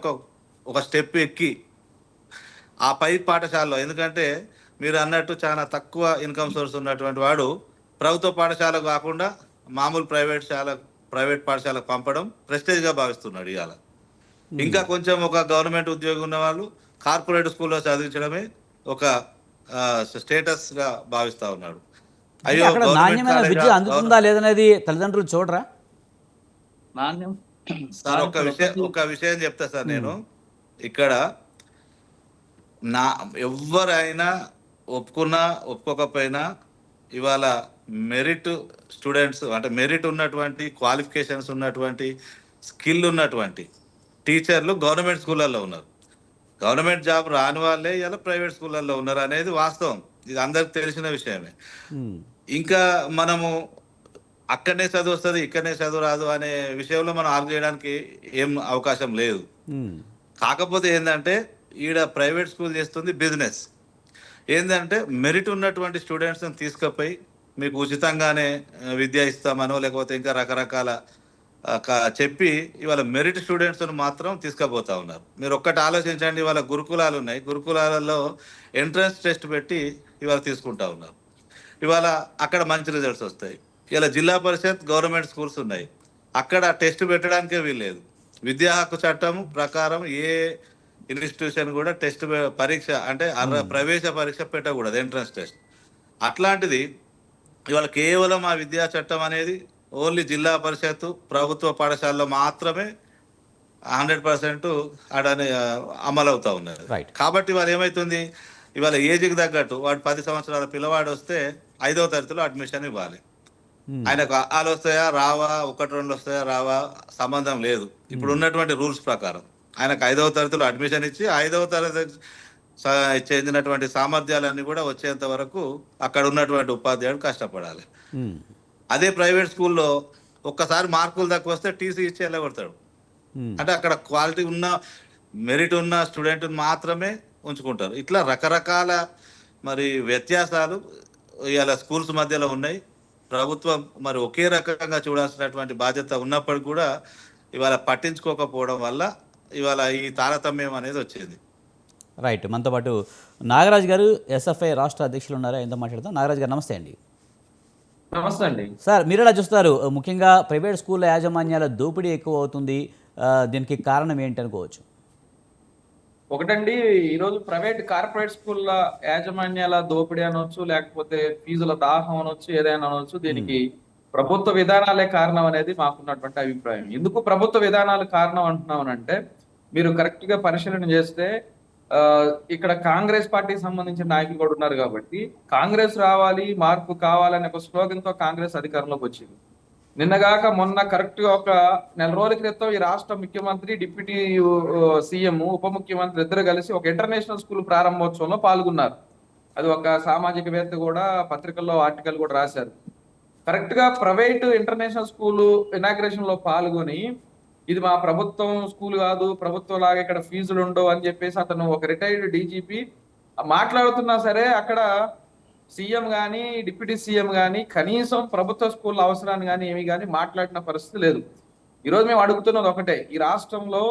ఒక స్టెప్ ఎక్కి ఆ పై పాఠశాలలో, ఎందుకంటే మీరు అన్నట్టు చాలా తక్కువ ఇన్కమ్ సోర్స్ ఉన్నటువంటి వాడు ప్రభుత్వ పాఠశాల కాకుండా మామూలు ప్రైవేట్ పాఠశాలకు పంపడం ప్రెస్టేజ్గా భావిస్తున్నాడు ఇవాళ. ఇంకా కొంచెం ఒక గవర్నమెంట్ ఉద్యోగం ఉన్న వాళ్ళు కార్పొరేట్ స్కూల్లో చదివించడమే ఒక స్టేటస్గా భావిస్తూ ఉన్నాడు. అయ్యో అక్కడ గవర్నమెంట్ నాణ్యమైన విద్య అందుతుందా లేదనేది తల్లిదండ్రులు చూడరా? నాణ్యం సార్ ఒక విషయం చెప్తా సార్ నేను. ఇక్కడ ఎవరైనా ఒప్పుకున్నా ఒప్పుకోకపోయినా ఇవాళ మెరిట్ స్టూడెంట్స్, అంటే మెరిట్ ఉన్నటువంటి క్వాలిఫికేషన్స్ ఉన్నటువంటి స్కిల్ ఉన్నటువంటి టీచర్లు గవర్నమెంట్ స్కూళ్ళల్లో ఉన్నారు. గవర్నమెంట్ జాబ్ రాని వాళ్ళే ఇలా ప్రైవేట్ స్కూళ్ళల్లో ఉన్నారు అనేది వాస్తవం, ఇది అందరికి తెలిసిన విషయమే. ఇంకా మనము అక్కడనే చదువు వస్తుంది ఇక్కడనే చదువు రాదు అనే విషయంలో మనం ఆర్గ్యూ చేయడానికి ఏం అవకాశం లేదు. కాకపోతే ఏంటంటే ఈడ ప్రైవేట్ స్కూల్ చేస్తుంది బిజినెస్. ఏంటంటే మెరిట్ ఉన్నటువంటి స్టూడెంట్స్ని తీసుకుపోయి మీకు ఉచితంగానే విద్య ఇస్తామనో లేకపోతే ఇంకా రకరకాల చెప్పి ఇవాళ మెరిట్ స్టూడెంట్స్ను మాత్రం తీసుకుపోతా ఉన్నారు. మీరు ఒక్కటి ఆలోచించండి, ఇవాళ గురుకులాలు ఉన్నాయి, గురుకులాలలో ఎంట్రన్స్ టెస్ట్ పెట్టి ఇవాళ తీసుకుంటా ఉన్నారు. ఇవాళ అక్కడ మంచి రిజల్ట్స్ వస్తాయి. ఇలా జిల్లా పరిషత్ గవర్నమెంట్ స్కూల్స్ ఉన్నాయి, అక్కడ టెస్ట్ పెట్టడానికే వీల్లేదు. విద్యా హక్కు చట్టం ప్రకారం ఏ ఇన్స్టిట్యూషన్ కూడా టెస్ట్ పరీక్ష అంటే ప్రవేశ పరీక్ష పెట్టకూడదు, ఎంట్రన్స్ టెస్ట్. అట్లాంటిది ఇవాళ కేవలం ఆ విద్యా చట్టం అనేది ఓన్లీ జిల్లా పరిషత్ ప్రభుత్వ పాఠశాలలో మాత్రమే 100% అడని అమలు అవుతా ఉన్నారు. కాబట్టి వాళ్ళు ఏమవుతుంది, ఇవాళ ఏజ్కి తగ్గట్టు వాడు 10 సంవత్సరాల పిల్లవాడు వస్తే 5వ తరగతిలో అడ్మిషన్ ఇవ్వాలి. ఆయనకు ఆలు వస్తాయా రావా, 1-2 వస్తాయా రావా సంబంధం లేదు. ఇప్పుడు ఉన్నటువంటి రూల్స్ ప్రకారం ఆయనకు 5వ తరగతిలో అడ్మిషన్ ఇచ్చి 5వ తరగతి చెందినటువంటి సామర్థ్యాలన్నీ కూడా వచ్చేంత వరకు అక్కడ ఉన్నటువంటి ఉపాధ్యాయుడు కష్టపడాలి. అదే ప్రైవేట్ స్కూల్లో ఒక్కసారి మార్కులు తక్కువ వస్తే టీసీ ఇచ్చి వెళ్ళగొడతాడు. అంటే అక్కడ క్వాలిటీ ఉన్న మెరిట్ ఉన్న స్టూడెంట్ మాత్రమే ఉంచుకుంటారు. ఇట్లా రకరకాల మరి వ్యత్యాసాలు ఇవాళ స్కూల్స్ మధ్యలో ఉన్నాయి. ప్రభుత్వం మరి ఒకే రకంగా చూడాల్సినటువంటి బాధ్యత ఉన్నప్పటికీ కూడా ఇవాళ పట్టించుకోకపోవడం వల్ల ఇవాళ ఈ తారతమ్యం అనేది వచ్చింది. రైట్, మనతో పాటు నాగరాజ్ గారు ఎస్ఎఫ్ఐ రాష్ట్ర అధ్యక్షులు ఉన్నారు, ఆయనతో మాట్లాడదాం. నాగరాజ్ గారు నమస్తే అండి. నమస్తే అండి. సార్, మీరు ఎలా చూస్తారు, ముఖ్యంగా ప్రైవేట్ స్కూళ్ళ యాజమాన్యాల దోపిడీ ఎక్కువ అవుతుంది, దీనికి కారణం ఏంటి అనుకోవచ్చు? ఒకటండి, ఈరోజు కార్పొరేట్ స్కూళ్ళ యాజమాన్యాల దోపిడీ అనొచ్చు, లేకపోతే ఫీజుల దాహం అనొచ్చు, ఏదైనా అనొచ్చు, దీనికి ప్రభుత్వ విధానాలే కారణం అనేది మాకున్నటువంటి అభిప్రాయం. ఎందుకు ప్రభుత్వ విధానాలు కారణం అంటున్నామనంటే, మీరు కరెక్ట్ గా పరిశీలన చేస్తే ఇక్కడ కాంగ్రెస్ పార్టీకి సంబంధించిన నాయకులు కూడా ఉన్నారు కాబట్టి కాంగ్రెస్ రావాలి, మార్పు కావాలనే ఒక స్లోగన్ తో కాంగ్రెస్ అధికారంలోకి వచ్చింది. నిన్నగాక మొన్న కరెక్ట్ గా ఒక 4 రోజుల క్రితం ఈ రాష్ట్ర ముఖ్యమంత్రి, డిప్యూటీ సీఎం, ఉప ముఖ్యమంత్రి ఇద్దరు కలిసి ఒక ఇంటర్నేషనల్ స్కూల్ ప్రారంభోత్సవంలో పాల్గొన్నారు. అది ఒక సామాజికవేత్త కూడా పత్రికల్లో ఆర్టికల్ కూడా రాశారు. కరెక్ట్ గా ప్రైవేట్ ఇంటర్నేషనల్ స్కూల్ ఇనాగ్రేషన్ లో పాల్గొని ఇది మా ప్రభుత్వం స్కూల్ కాదు, ప్రభుత్వం లాగా ఇక్కడ ఫీజులు ఉండవు అని చెప్పేసి అతను ఒక రిటైర్డ్ డీజీపీ మాట్లాడుతున్నా సరే అక్కడ సీఎం కానీ డిప్యూటీ సీఎం కానీ కనీసం ప్రభుత్వ స్కూల్ అవసరాన్ని కానీ ఏమి కానీ మాట్లాడిన పరిస్థితి లేదు. ఈరోజు మేము అడుగుతున్నది ఒకటే, ఈ రాష్ట్రంలో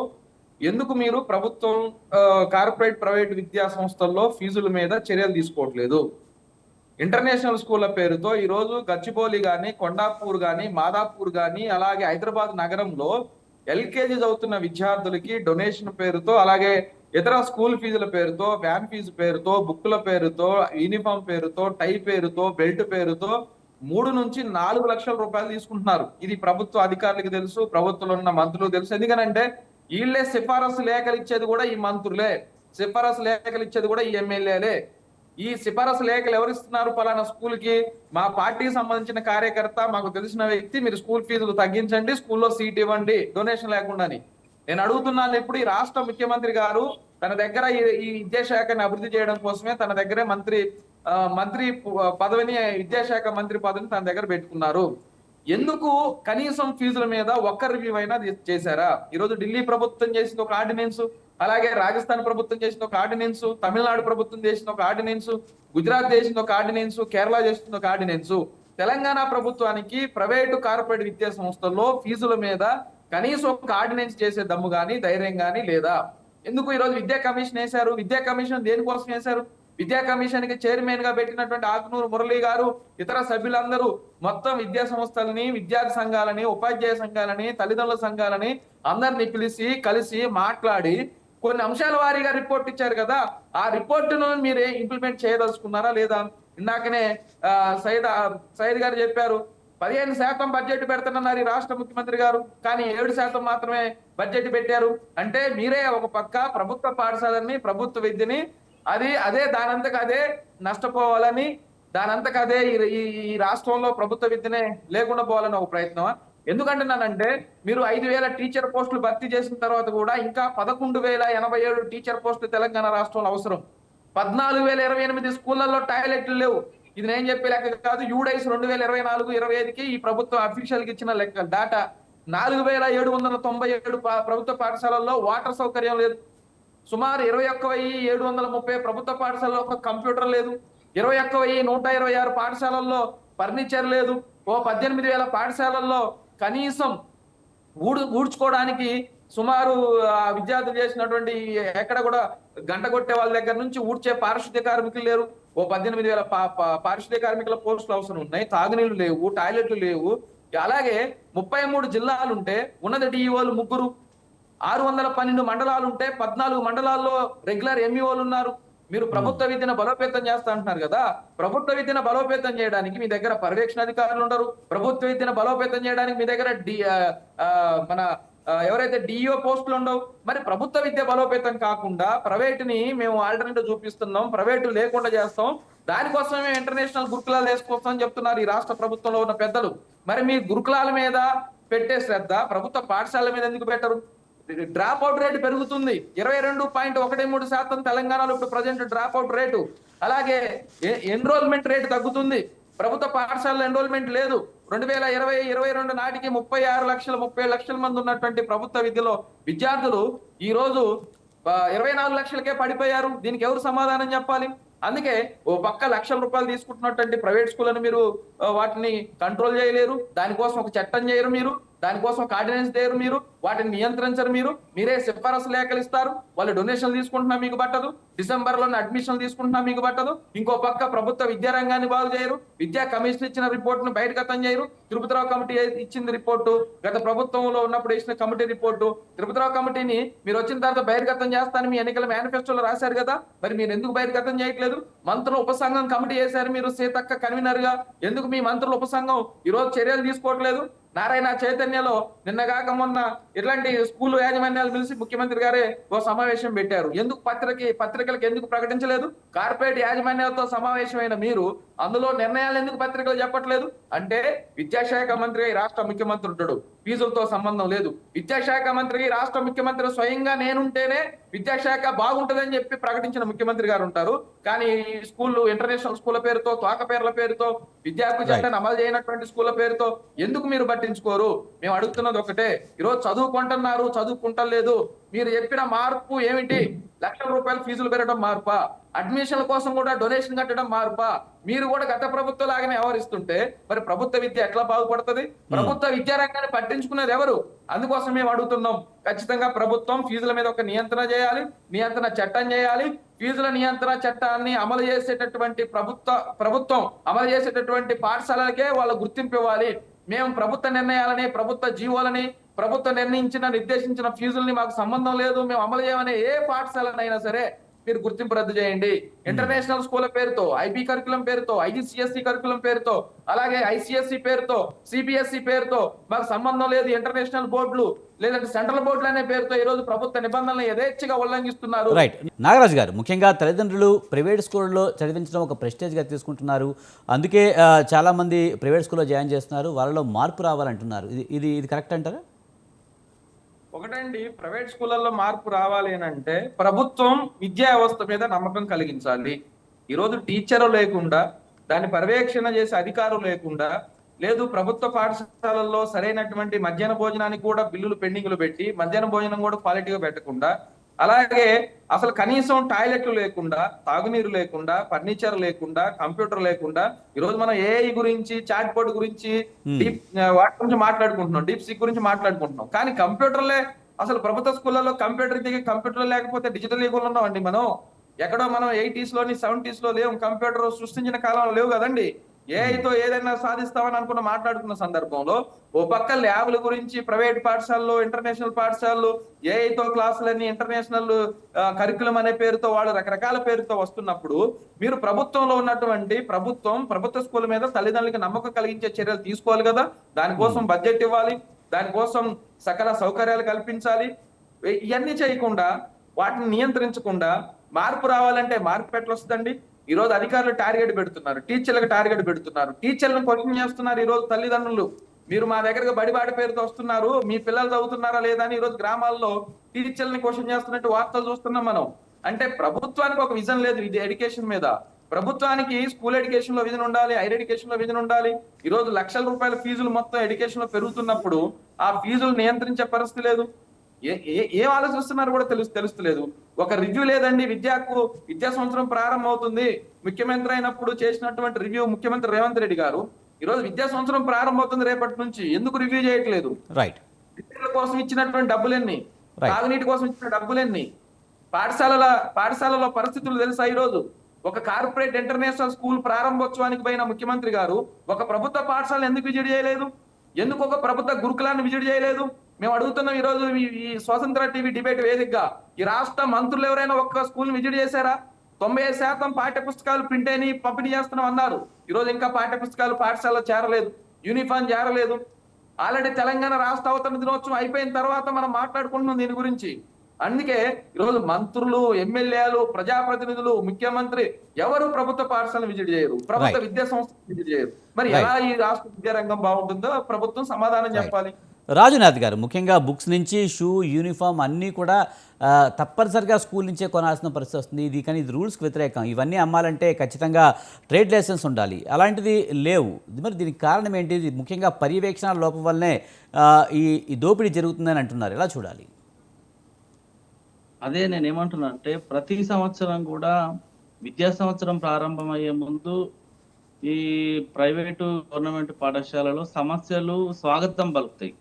ఎందుకు మీరు ప్రభుత్వం కార్పొరేట్ ప్రైవేట్ విద్యా సంస్థల్లో ఫీజుల మీద చర్యలు తీసుకోవట్లేదు? ఇంటర్నేషనల్ స్కూళ్ల పేరుతో ఈరోజు గచ్చిబౌలి కానీ, కొండాపూర్ కానీ, మాదాపూర్ కానీ, అలాగే హైదరాబాద్ నగరంలో ఎల్కేజీ చదువుతున్న విద్యార్థులకి డొనేషన్ పేరుతో, అలాగే ఇతర స్కూల్ ఫీజుల పేరుతో, వ్యాన్ ఫీజు పేరుతో, బుక్కుల పేరుతో, యూనిఫామ్ పేరుతో, టై పేరుతో, బెల్ట్ పేరుతో 3 నుంచి 4 లక్షల రూపాయలు తీసుకుంటున్నారు. ఇది ప్రభుత్వ అధికారులకు తెలుసు, ప్రభుత్వంలో ఉన్న మంత్రులకు తెలుసు. ఎందుకనంటే వీళ్ళే సిఫారసు లేఖలు ఇచ్చేది కూడా ఈ మంత్రులే, సిఫారసు లేఖలు ఇచ్చేది కూడా ఈ ఎమ్మెల్యేలే. ఈ సిఫారసు లేఖలు ఎవరిస్తున్నారు? పలానా స్కూల్ కి మా పార్టీకి సంబంధించిన కార్యకర్త, మాకు తెలిసిన వ్యక్తి, మీరు స్కూల్ ఫీజులు తగ్గించండి, స్కూల్లో సీట్ ఇవ్వండి డొనేషన్ లేకుండాని. నేను అడుగుతున్నాను, ఇప్పుడు ఈ రాష్ట్ర ముఖ్యమంత్రి గారు తన దగ్గర ఈ విద్యాశాఖని అభివృద్ధి చేయడం కోసమే తన దగ్గరే మంత్రి పదవిని, విద్యాశాఖ మంత్రి పదవిని తన దగ్గర పెట్టుకున్నారు. ఎందుకు కనీసం ఫీజుల మీద ఒక్క రివ్యూ అయినా చేశారా? ఈరోజు ఢిల్లీ ప్రభుత్వం చేసిన ఒక ఆర్డినెన్స్, అలాగే రాజస్థాన్ ప్రభుత్వం చేసిన ఒక ఆర్డినెన్స్, తమిళనాడు ప్రభుత్వం చేసిన ఒక ఆర్డినెన్స్, గుజరాత్ చేసిన ఒక ఆర్డినెన్స్, కేరళ చేసిన ఒక ఆర్డినెన్స్. తెలంగాణ ప్రభుత్వానికి ప్రైవేటు కార్పొరేట్ విద్యా సంస్థల్లో ఫీజుల మీద కనీసం ఒక ఆర్డినెన్స్ చేసే దమ్ము గానీ ధైర్యం గానీ లేదా? ఎందుకు ఈరోజు విద్యా కమిషన్ వేశారు? విద్యా కమిషన్ దేనికోసం వేశారు? విద్యా కమిషన్ కి చైర్మన్ గా పెట్టినటువంటి ఆకునూరు మురళి గారు, ఇతర సభ్యులందరూ మొత్తం విద్యా సంస్థలని, విద్యార్థి సంఘాలని, ఉపాధ్యాయ సంఘాలని, తల్లిదండ్రుల సంఘాలని అందరినీ పిలిచి కలిసి మాట్లాడి కొన్ని అంశాల వారీగా రిపోర్ట్ ఇచ్చారు కదా. ఆ రిపోర్టును మీరు ఇంప్లిమెంట్ చేయదలుచుకున్నారా లేదా? ఇందాకనే సయ్యద్ గారు చెప్పారు 15% బడ్జెట్ పెడుతున్నారు ఈ రాష్ట్ర ముఖ్యమంత్రి గారు, కానీ 7% మాత్రమే బడ్జెట్ పెట్టారు. అంటే మీరే ఒక పక్క ప్రభుత్వ పాఠశాలని, ప్రభుత్వ విద్యని అదే దానంతకు అదే నష్టపోవాలని, దానంతకు అదే ఈ రాష్ట్రంలో ప్రభుత్వ విద్యనే లేకుండా పోవాలని ఒక ప్రయత్నం. ఎందుకంటున్నానంటే మీరు 5,000 టీచర్ పోస్టులు భర్తీ చేసిన తర్వాత కూడా ఇంకా 11,087 టీచర్ పోస్టులు తెలంగాణ రాష్ట్రంలో అవసరం. 14,028 స్కూళ్లలో టాయిలెట్లు లేవు. ఇది నేను చెప్పే లెక్క కాదు. యూడైస్ 2024-25కి ఈ ప్రభుత్వం అఫీషియల్ గా ఇచ్చిన లెక్క డాటా. 4,797 ప్రభుత్వ పాఠశాలల్లో వాటర్ సౌకర్యం లేదు. సుమారు 21,730 ప్రభుత్వ పాఠశాలలో ఒక కంప్యూటర్ లేదు. 21,126 పాఠశాలల్లో ఫర్నిచర్ లేదు. 18,000 పాఠశాలల్లో కనీసం ఊడ్చుకోవడానికి సుమారు విద్యార్థులు చేసినటువంటి ఎక్కడ కూడా గంట కొట్టే వాళ్ళ దగ్గర నుంచి ఊడ్చే పారిశుద్ధ్య కార్మికులు లేరు. 18,000 పారిశుద్ధ్య కార్మికుల పోస్టులు అవసరం ఉన్నాయి. తాగునీళ్లు లేవు, టాయిలెట్లు లేవు. అలాగే 33 జిల్లాలుంటే ఉన్నది డిఈఓలు 3, 612 మండలాలుంటే 14 మండలాల్లో రెగ్యులర్ ఎంఈఓలు ఉన్నారు. మీరు ప్రభుత్వ విద్యను బలోపేతం చేస్తా అంటున్నారు కదా. ప్రభుత్వ విద్యను బలోపేతం చేయడానికి మీ దగ్గర పర్యవేక్షణ అధికారులు ఉండరు. ప్రభుత్వ విద్యను బలోపేతం చేయడానికి మీ దగ్గర ఎవరైతే డిఈఓ పోస్టులు ఉండవు. మరి ప్రభుత్వ విద్య బలోపేతం కాకుండా ప్రైవేటుని మేము ఆల్టర్నేటివ్ చూపిస్తున్నాం, ప్రైవేటు లేకుండా చేస్తాం, దానికోసం మేము ఇంటర్నేషనల్ గురుకులాలు వేసుకొస్తామని చెప్తున్నారు ఈ రాష్ట్ర ప్రభుత్వంలో ఉన్న పెద్దలు. మరి మీ గురుకులాల మీద పెట్టే శ్రద్ధ ప్రభుత్వ పాఠశాలల మీద ఎందుకు పెట్టరు? డ్రాప్ అవుట్ రేటు పెరుగుతుంది. 22.13% తెలంగాణలో ఇప్పుడు ప్రజెంట్ డ్రాప్ అవుట్ రేటు. అలాగే ఎన్రోల్మెంట్ రేటు తగ్గుతుంది. ప్రభుత్వ పాఠశాలలో ఎన్రోల్మెంట్ లేదు. 2020-22 నాటికి 36 లక్షల మంది ఉన్నటువంటి ప్రభుత్వ విద్యలో విద్యార్థులు ఈ రోజు 24 లక్షలకే పడిపోయారు. దీనికి ఎవరు సమాధానం చెప్పాలి? అందుకే ఓ పక్క లక్షల రూపాయలు తీసుకుంటున్నటువంటి ప్రైవేట్ స్కూళ్ళని మీరు వాటిని కంట్రోల్ చేయలేరు. దానికోసం ఒక చట్టం చేయరు మీరు, దానికోసం ఒక ఆర్డినెన్స్ చేయరు మీరు, వాటిని నియంత్రించరు మీరు. మీరే సిఫారసు లేఖలు ఇస్తారు. వాళ్ళు డొనేషన్లు తీసుకుంటున్నా మీకు పట్టదు. డిసెంబర్లోనే అడ్మిషన్లు తీసుకుంటున్నా మీకు పట్టదు. ఇంకో పక్క ప్రభుత్వ విద్యారంగాన్ని బాగు చేయరు. విద్యా కమిషన్ ఇచ్చిన రిపోర్టును బయటగతం చేయరు. తిరుపతిరావు కమిటీ ఇచ్చింది రిపోర్టు, గత ప్రభుత్వంలో ఉన్నప్పుడు ఇచ్చిన కమిటీ రిపోర్టు. తిరుపతిరావు కమిటీని మీరు వచ్చిన తర్వాత బహిర్గతం చేస్తానని మీ ఎన్నికల మేనిఫెస్టోలో రాశారు కదా. మరి మీరు ఎందుకు బహిర్గతం చేయట్లేదు? మంత్రుల ఉపసంఘం కమిటీ చేశారు మీరు సీతక్క కన్వీనర్ గా. ఎందుకు మీ మంత్రుల ఉపసంఘం ఈ రోజు చర్యలు తీసుకోవట్లేదు? నారాయణ చైతన్యలో నిన్నగాక మొన్న ఇట్లాంటి స్కూల్ యాజమాన్యాలు పిలిచి ముఖ్యమంత్రి గారే ఓ సమావేశం పెట్టారు. ఎందుకు పత్రికలకు ఎందుకు ప్రకటించలేదు? కార్పొరేట్ యాజమాన్యాలతో సమావేశమైన మీరు అందులో నిర్ణయాలు ఎందుకు పత్రికలు చెప్పట్లేదు? అంటే విద్యాశాఖ మంత్రి రాష్ట్ర ముఖ్యమంత్రి ఉంటాడు, ఫీజులతో సంబంధం లేదు. విద్యాశాఖ మంత్రికి రాష్ట్ర ముఖ్యమంత్రి స్వయంగా నేనుంటేనే విద్యాశాఖ బాగుంటుందని చెప్పి ప్రకటించిన ముఖ్యమంత్రి గారు ఉంటారు. కానీ స్కూళ్ళు ఇంటర్నేషనల్ స్కూళ్ళ పేరుతో, తోక పేర్ల పేరుతో, విద్యార్థి చట్టాన్ని అమలు చేయనటువంటి స్కూళ్ళ పేరుతో ఎందుకు మీరు పట్టించుకోరు? మేము అడుగుతున్నది ఒకటే. ఈరోజు చదువుకుంటున్నారు, చదువుకుంటలేదు. మీరు చెప్పిన మార్పు ఏమిటి? లక్షల రూపాయలు ఫీజులు పెరగడం మార్పా? అడ్మిషన్ల కోసం కూడా డొనేషన్ కట్టడం మార్పా? మీరు కూడా గత ప్రభుత్వం లాగానే వ్యవహరిస్తుంటే మరి ప్రభుత్వ విద్య ఎట్లా బాగుపడుతుంది? ప్రభుత్వ విద్యారంగాన్ని పట్టించుకునేది ఎవరు? అందుకోసం మేము అడుగుతున్నాం. ఖచ్చితంగా ప్రభుత్వం ఫీజుల మీద ఒక నియంత్రణ చేయాలి, నియంత్రణ చట్టం చేయాలి. ఫీజుల నియంత్రణ చట్టాన్ని అమలు చేసేటటువంటి ప్రభుత్వం అమలు చేసేటటువంటి పాఠశాలలకే వాళ్ళ గుర్తింపు ఇవ్వాలి. మేము ప్రభుత్వ నిర్ణయాలని, ప్రభుత్వ జీవోలని, ప్రభుత్వం నిర్దేశించిన ఫీజుల్ని మాకు సంబంధం లేదు, మేము అమలు చేయమనే ఏ పాఠశాలనైనా సరే మీరు గుర్తింపు రద్దు చేయండి. ఇంటర్నేషనల్ స్కూల్ పేరుతో, ఐబీ కరికులం పేరుతో, ఐజిసిఎస్సి కరికులం పేరుతో, అలాగే ఐసిఎస్సి పేరుతో, సిబిఎస్ఈ పేరుతో మాకు సంబంధం లేదు. ఇంటర్నేషనల్ బోర్డులు లేదంటే సెంట్రల్ బోర్డులు అనే పేరుతో ఈ రోజు ప్రభుత్వ నిబంధనలు యథేచ్ఛగా ఉల్లంఘిస్తున్నారు. రైట్. నాగరాజు గారు, ముఖ్యంగా తల్లిదండ్రులు ప్రైవేట్ స్కూల్లో చదివించడం ఒక ప్రెస్టేజ్గా తీసుకుంటున్నారు. అందుకే చాలామంది ప్రైవేట్ స్కూల్లో జాయిన్ చేస్తున్నారు. వాళ్ళలో మార్పు రావాలంటున్నారు. ఇది కరెక్ట్ అంటారా? ఒకటండి, ప్రైవేట్ స్కూళ్ళల్లో మార్పు రావాలి అని అంటే ప్రభుత్వం విద్యా వ్యవస్థ మీద నమ్మకం కలిగించాలి. ఈరోజు టీచరు లేకుండా, దాన్ని పర్యవేక్షణ చేసే అధికారులు లేకుండా, లేదు ప్రభుత్వ పాఠశాలల్లో సరైనటువంటి మధ్యాహ్న భోజనానికి కూడా బిల్లులు పెండింగ్లు పెట్టి మధ్యాహ్న భోజనం కూడా క్వాలిటీగా పెట్టకుండా, అలాగే అసలు కనీసం టాయిలెట్లు లేకుండా, తాగునీరు లేకుండా, ఫర్నిచర్ లేకుండా, కంప్యూటర్ లేకుండా, ఈరోజు మనం ఏఐ గురించి, చాట్ బోర్డ్ గురించి, వాటి గురించి మాట్లాడుకుంటున్నాం, డీప్ సీక్ గురించి మాట్లాడుకుంటున్నాం. కానీ కంప్యూటర్లే అసలు ప్రభుత్వ స్కూళ్ళలో కంప్యూటర్ లేకపోతే డిజిటల్ యుగంలో ఉన్నామండి మనం. ఎక్కడో మనం 80s లోని 70s లో లేవు, కంప్యూటర్ సృష్టించిన కాలంలో లేవు కదండి. ఏఐతో ఏదైనా సాధిస్తామని అనుకున్న మాట్లాడుకున్న సందర్భంలో ఓ పక్క ల్యాబ్ల గురించి ప్రైవేట్ పాఠశాలలో, ఇంటర్నేషనల్ పాఠశాలలు ఏఐతో క్లాసులని, ఇంటర్నేషనల్ కరికులం అనే పేరుతో వాళ్ళు రకరకాల పేరుతో వస్తున్నప్పుడు మీరు ప్రభుత్వంలో ఉన్నటువంటి ప్రభుత్వ స్కూల్ మీద తల్లిదండ్రులకు నమ్మకం కలిగించే చర్యలు తీసుకోవాలి కదా. దానికోసం బడ్జెట్ ఇవ్వాలి, దానికోసం సకల సౌకర్యాలు కల్పించాలి. ఇవన్నీ చేయకుండా, వాటిని నియంత్రించకుండా మార్పు రావాలంటే మార్పు ఎట్లా వస్తుందండి? ఈ రోజు అధికారులు టార్గెట్ పెడుతున్నారు, టీచర్లకు టార్గెట్ పెడుతున్నారు, టీచర్లను క్వశ్చన్ చేస్తున్నారు. ఈ రోజు తల్లిదండ్రులు మీరు మా దగ్గరకు బడిబాడి పేరుతో వస్తున్నారు, మీ పిల్లలు చదువుతున్నారా లేదా అని ఈ రోజు గ్రామాల్లో టీచర్లని క్వశ్చన్ చేస్తున్నట్టు వార్తలు చూస్తున్నాం మనం. అంటే ప్రభుత్వానికి ఒక విజన్ లేదు ఇది ఎడ్యుకేషన్ మీద. ప్రభుత్వానికి స్కూల్ ఎడ్యుకేషన్ లో విజన్ ఉండాలి, హైయర్ ఎడ్యుకేషన్ లో విజన్ ఉండాలి. ఈ రోజు లక్షల రూపాయల ఫీజులు మొత్తం ఎడ్యుకేషన్ లో పెరుగుతున్నప్పుడు ఆ ఫీజులు నియంత్రించే పరిస్థితి లేదు. ఏం ఆలోచిస్తున్నారు కూడా తెలుస్తలేదు. ఒక రివ్యూ లేదండి. విద్యా సంవత్సరం ప్రారంభం అవుతుంది. ముఖ్యమంత్రి అయినప్పుడు చేసినటువంటి రివ్యూ ముఖ్యమంత్రి రేవంత్ రెడ్డి గారు ఈ రోజు విద్యా సంవత్సరం ప్రారంభం అవుతుంది రేపటి నుంచి, ఎందుకు రివ్యూ చేయట్లేదు? రైట్. విద్యార్థుల కోసం ఇచ్చినటువంటి డబ్బులెన్ని, తాగునీటి కోసం ఇచ్చిన డబ్బులెన్ని, పాఠశాలలో పరిస్థితులు తెలుసా? ఈ రోజు ఒక కార్పొరేట్ ఇంటర్నేషనల్ స్కూల్ ప్రారంభోత్సవానికి పోయిన ముఖ్యమంత్రి గారు ఒక ప్రభుత్వ పాఠశాల ఎందుకు విజిట్ చేయలేదు? ఎందుకు ఒక ప్రభుత్వ గురుకులాన్ని విజిట్ చేయలేదు? మేము అడుగుతున్నాం ఈ రోజు ఈ స్వతంత్ర టీవీ డిబేట్ వేదికగా. ఈ రాష్ట్ర మంత్రులు ఎవరైనా ఒక్క స్కూల్ విజిట్ చేశారా? 90% పాఠ్య పుస్తకాలు ప్రింట్ అయిన పంపిణీ చేస్తున్నాం అన్నారు. ఈ రోజు ఇంకా పాఠ్య పుస్తకాలు పాఠశాలలో చేరలేదు, యూనిఫామ్ చేరలేదు. ఆల్రెడీ తెలంగాణ రాష్ట్ర అవతరణ దినోత్సవం అయిపోయిన తర్వాత మనం మాట్లాడుకుంటున్నాం దీని గురించి. అందుకే ఈరోజు మంత్రులు, ఎమ్మెల్యేలు, ప్రజాప్రతినిధులు, ముఖ్యమంత్రి ఎవరు ప్రభుత్వ పాఠశాలను విజిట్ చేయరు, ప్రభుత్వ విద్యా సంస్థలు విజిట్ చేయరు. మరి ఎలా ఈ రాష్ట్ర విద్యారంగం బాగుంటుందో ప్రభుత్వం సమాధానం చెప్పాలి. రాజునాథ్ గారు, ముఖ్యంగా బుక్స్ నుంచి షూ, యూనిఫామ్ అన్నీ కూడా తప్పనిసరిగా స్కూల్ నుంచే కొనాల్సిన పరిస్థితి వస్తుంది. కానీ ఇది రూల్స్కి వ్యతిరేకం. ఇవన్నీ అమ్మాలంటే ఖచ్చితంగా ట్రేడ్ లైసెన్స్ ఉండాలి, అలాంటిది లేవు. మరి దీనికి కారణం ఏంటి? ముఖ్యంగా పర్యవేక్షణ లోపం వల్లనే ఈ దోపిడీ జరుగుతుందని అంటున్నారు. ఎలా చూడాలి? అదే నేనేమంటున్నా అంటే, ప్రతి సంవత్సరం కూడా విద్యా సంవత్సరం ప్రారంభమయ్యే ముందు ఈ ప్రైవేటు గవర్నమెంట్ పాఠశాలలో సమస్యలు స్వాగతం పలుకుతాయి.